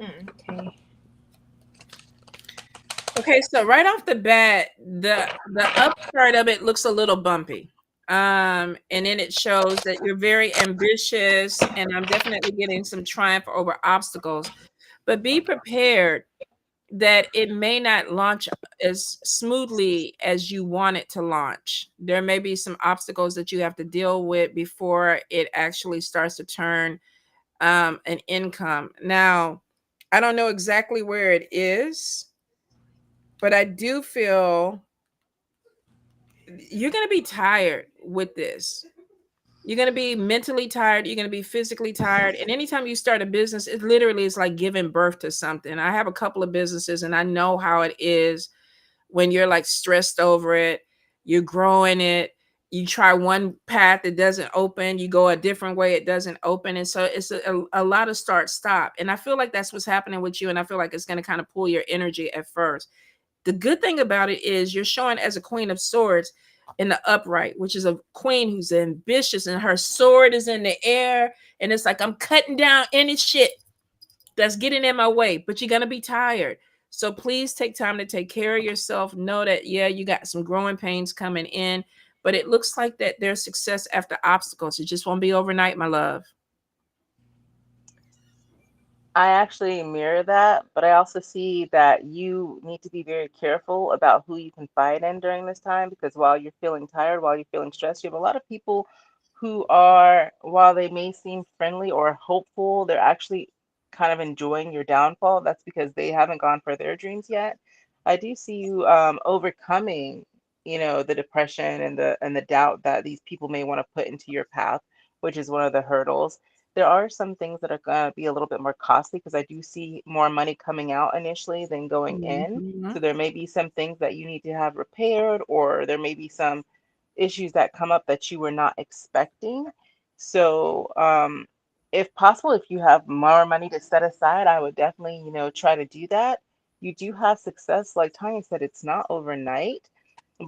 Okay. Okay, so right off the bat, the upstart of it looks a little bumpy. And then it shows that you're very ambitious, and I'm definitely getting some triumph over obstacles. But be prepared that it may not launch as smoothly as you want it to launch. There may be some obstacles that you have to deal with before it actually starts to turn an income. Now, I don't know exactly where it is, but I do feel you're going to be tired with this. You're going to be mentally tired. You're going to be physically tired. And anytime you start a business, it literally is like giving birth to something. I have a couple of businesses, and I know how it is when you're like stressed over it. You're growing it. You try one path, it doesn't open. You go a different way, it doesn't open. And so it's a lot of start stop. And I feel like that's what's happening with you. And I feel like it's going to kind of pull your energy at first. The good thing about it is you're showing as a Queen of Swords in the upright, which is a queen who's ambitious, and her sword is in the air, and it's like, I'm cutting down any shit that's getting in my way. But you're gonna be tired, so please take time to take care of yourself. Know that, yeah, you got some growing pains coming in, but it looks like that there's success after obstacles. It just won't be overnight, my love. I actually mirror that, but I also see that you need to be very careful about who you confide in during this time, because while you're feeling tired, while you're feeling stressed, you have a lot of people who are, while they may seem friendly or hopeful, they're actually kind of enjoying your downfall. That's because they haven't gone for their dreams yet. I do see you overcoming, the depression and the doubt that these people may want to put into your path, which is one of the hurdles. There are some things that are going to be a little bit more costly because I do see more money coming out initially than going in. Mhm. So there may be some things that you need to have repaired, or there may be some issues that come up that you were not expecting. So, if possible, if you have more money to set aside, I would definitely, try to do that. You do have success, like Tanya said, it's not overnight,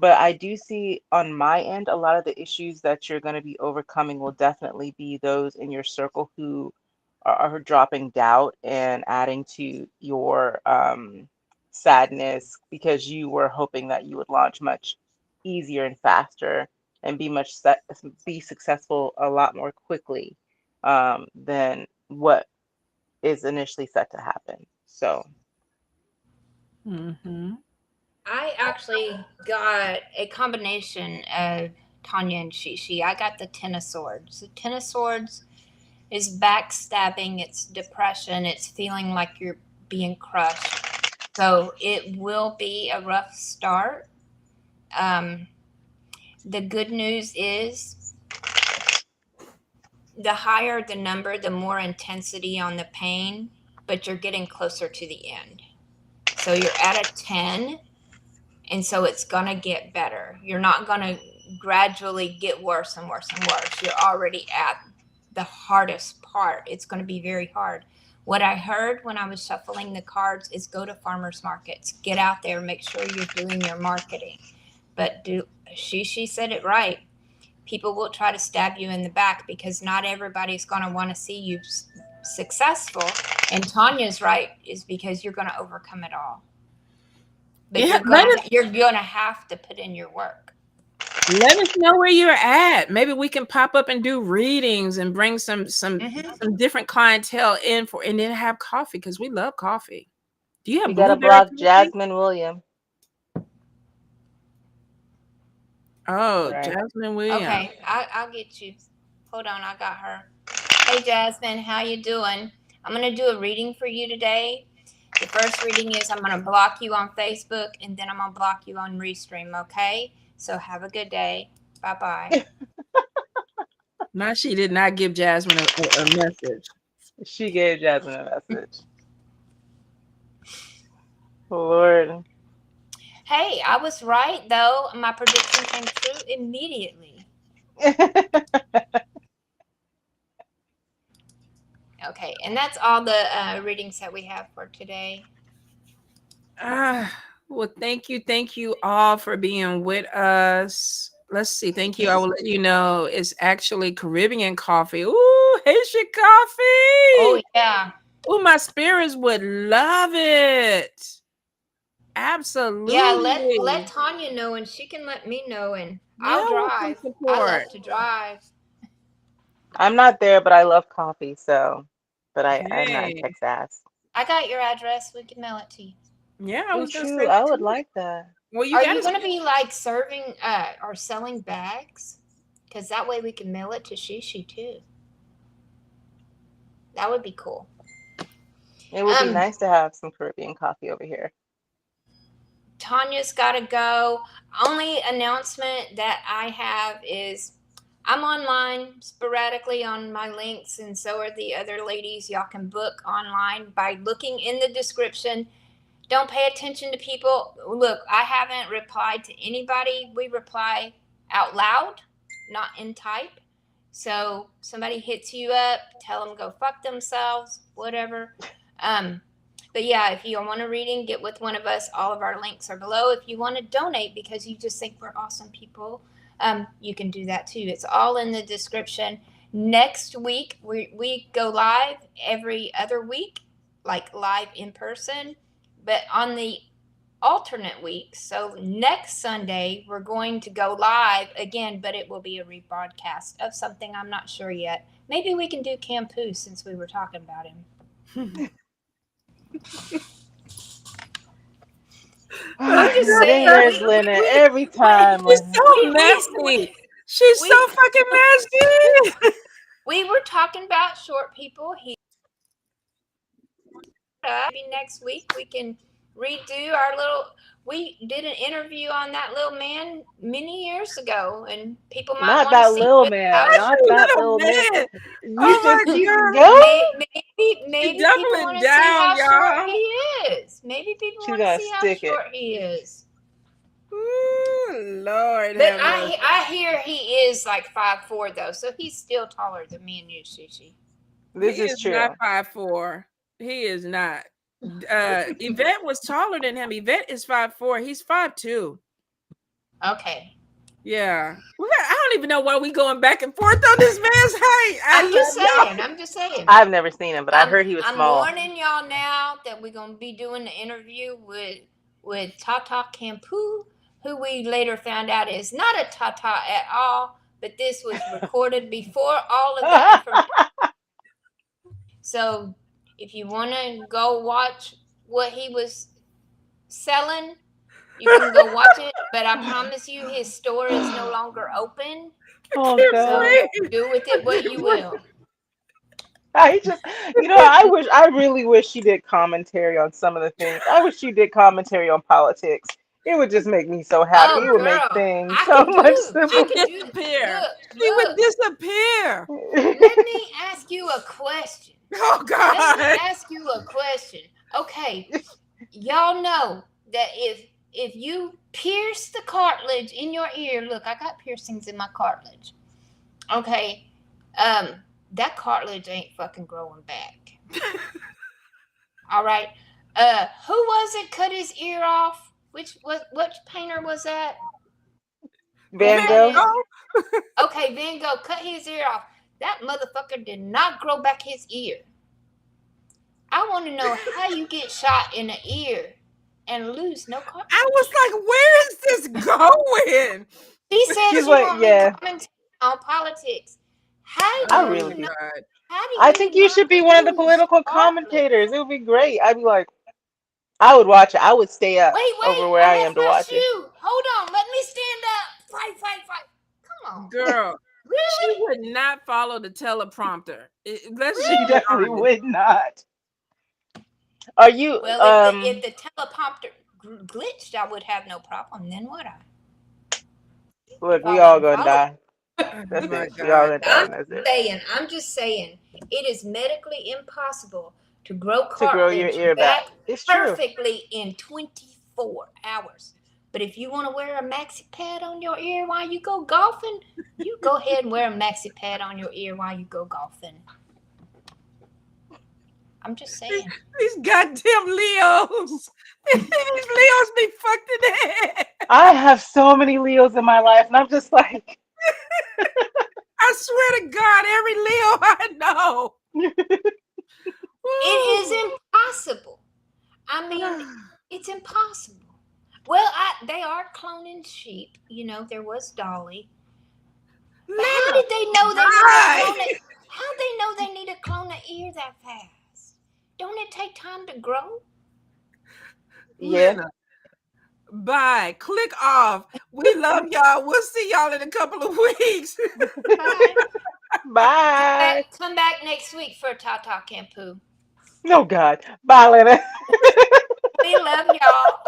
but I do see on my end a lot of the issues that you're going to be overcoming will definitely be those in your circle who are dropping doubt and adding to your sadness because you were hoping that you would launch much easier and faster and be successful a lot more quickly than what is initially set to happen. So Mhm. I actually got a combination of Tanya and Shishi. I got the Ten of Swords. The Ten of Swords is backstabbing, it's depression, it's feeling like you're being crushed. So it will be a rough start. Um, the good news is the higher the number, the more intensity on the pain, but you're getting closer to the end. So you're at a 10, and so it's going to get better. You're not going to gradually get worse and worse and worse. You're already at the hardest part. It's going to be very hard. What I heard when I was shuffling the cards is go to farmers markets, get out there, make sure you're doing your marketing. But she said it right. People will try to stab you in the back because not everybody's going to want to see you successful. And Tanya's right, is because you're going to overcome it all. But Yeah, you're gonna have to put in your work. let us know where you're at. Maybe we can pop up and do readings and bring some different clientele in and then have coffee because we love coffee. Do you have we got to blueberry block coffee? Jasmine William. Oh, Right. Jasmine Williams. Okay, I'll get you. Hold on, I got her. Hey Jasmine, how you doing? I'm gonna do a reading for you today. The first reading is I'm gonna block you on Facebook and then I'm gonna block you on Restream. Okay, so have a good day. Bye bye. No, she did not give Jasmine a message. She gave Jasmine a message. Lord. Hey, I was right though. My prediction came true immediately. Okay, and that's all the readings that we have for today. Well, thank you all for being with us. Let's see. Thank you. I will let you know it's actually Caribbean coffee. Ooh, Haitian coffee. Oh yeah. Ooh, my spirits would love it. Absolutely. Yeah, let Tanya know and she can let me know and I'll drive. I love to drive. I'm not there, but I love coffee, so I'm not in Hey. Texas. I got your address. We can mail it to you. Yeah, I was gonna True. say I that would too. like that. Well, Are you gonna be like serving or selling bags? Because that way we can mail it to Shishi too. That would be cool. It would be nice to have some Caribbean coffee over here. Tanya's got to go. Only announcement that I have is I'm online sporadically on my links, and so are the other ladies. Y'all can book online by looking in the description. Don't pay attention to people. Look, I haven't replied to anybody. We reply out loud, not in type. So somebody hits you up, tell them go fuck themselves, whatever. But yeah, if you want a reading, get with one of us. All of our links are below. If you want to donate because you just think we're awesome people, you can do that too. It's all in the description. Next week, we go live every other week, like live in person, but on the alternate week. So next Sunday, we're going to go live again, but it will be a rebroadcast of something I'm not sure yet. Maybe we can do Campoo since we were talking about him. I'm just saying. There's Lynna every time. She's so messy. She's so fucking messy. We were talking about short people. Maybe next week we can redo our little. We did an interview on that little man many years ago, and people might Not want to that see little it man. without Not that Little little man. man. You Oh just my keep God. going. Maybe people Doubling want to see down, how short y'all. he is. Maybe people She's want to gonna see how stick it. short he is. Ooh, Lord But have mercy. I hear he is like 5'4" though, so he's still taller than me and you, Shishi. This He is is true. not 5'4". He is not. Yvette was taller than him. Yvette is 5'4". He's 5'2". Okay. Yeah. I don't even know why we going back and forth on this man's height. I'm just saying. I've never seen him, but I heard he was I'm small. warning y'all now that we're gonna be doing the interview with Tata Kampu, who we later found out is not a Tata at all, but this was recorded before all of that information. So if you want to go watch what he was selling, you can go watch it. But I promise you, his store is no longer open. Oh God. So do with it what you will. I just, I really wish she did commentary on some of the things. I wish she did commentary on politics. It would just make me so happy. Oh, It would make girl, things I so could much do. simpler. She would disappear. She would disappear. Let me ask you a question. Oh Let me God. ask you a question. Okay, y'all know that if you pierce the cartilage in your ear, look, I got piercings in my cartilage. Okay, that cartilage ain't fucking growing back. All right. Who was it cut his ear off? Which painter was that? Van Gogh. Okay, Van Gogh cut his ear off. That motherfucker did not grow back his ear. I want to know how you get shot in the ear and lose no cartilage. I was like, where is this going? She said She's she like, want yeah. me commenting on politics. How do I you really- know? God. How do you I think you not should be one of the lose political cartilage? commentators. It would be great. I'd be like, I would watch it. I would stay up Wait, over where I am left to my watch it. shoe. Hold on, let me stand up. Fight. Come on. Girl, Really? she would not follow the teleprompter. Let's Really? just You be definitely honest. would not. Are you? Well, if the teleprompter glitched, I would have no problem. Then would I? Look, If we I all wasn't gonna following. die. Oh That's my it. We all God. gonna die. And that's it. I'm just saying, it is medically impossible to grow To grow your cartilage ear back. It's true. perfectly in 24 hours. But if you want to wear a maxi pad on your ear while you go golfing, you go ahead and wear a maxi pad on your ear while you go golfing. I'm just saying. These goddamn Leos. These Leos be fucked in the head. I have so many Leos in my life, and I'm just like, I swear to God, every Leo I know. It is impossible. I mean, it's impossible. Well, they are cloning sheep. You know, there was Dolly. But how did they know they needed to clone it? How they know they need to clone an ear that fast? Don't it take time to grow? yeah. Lynna, bye. Click off. We love y'all. We'll see y'all in a couple of weeks. Bye. Bye. Come back next week for Tata Kampu. No, God. Bye, Lynna. We love y'all.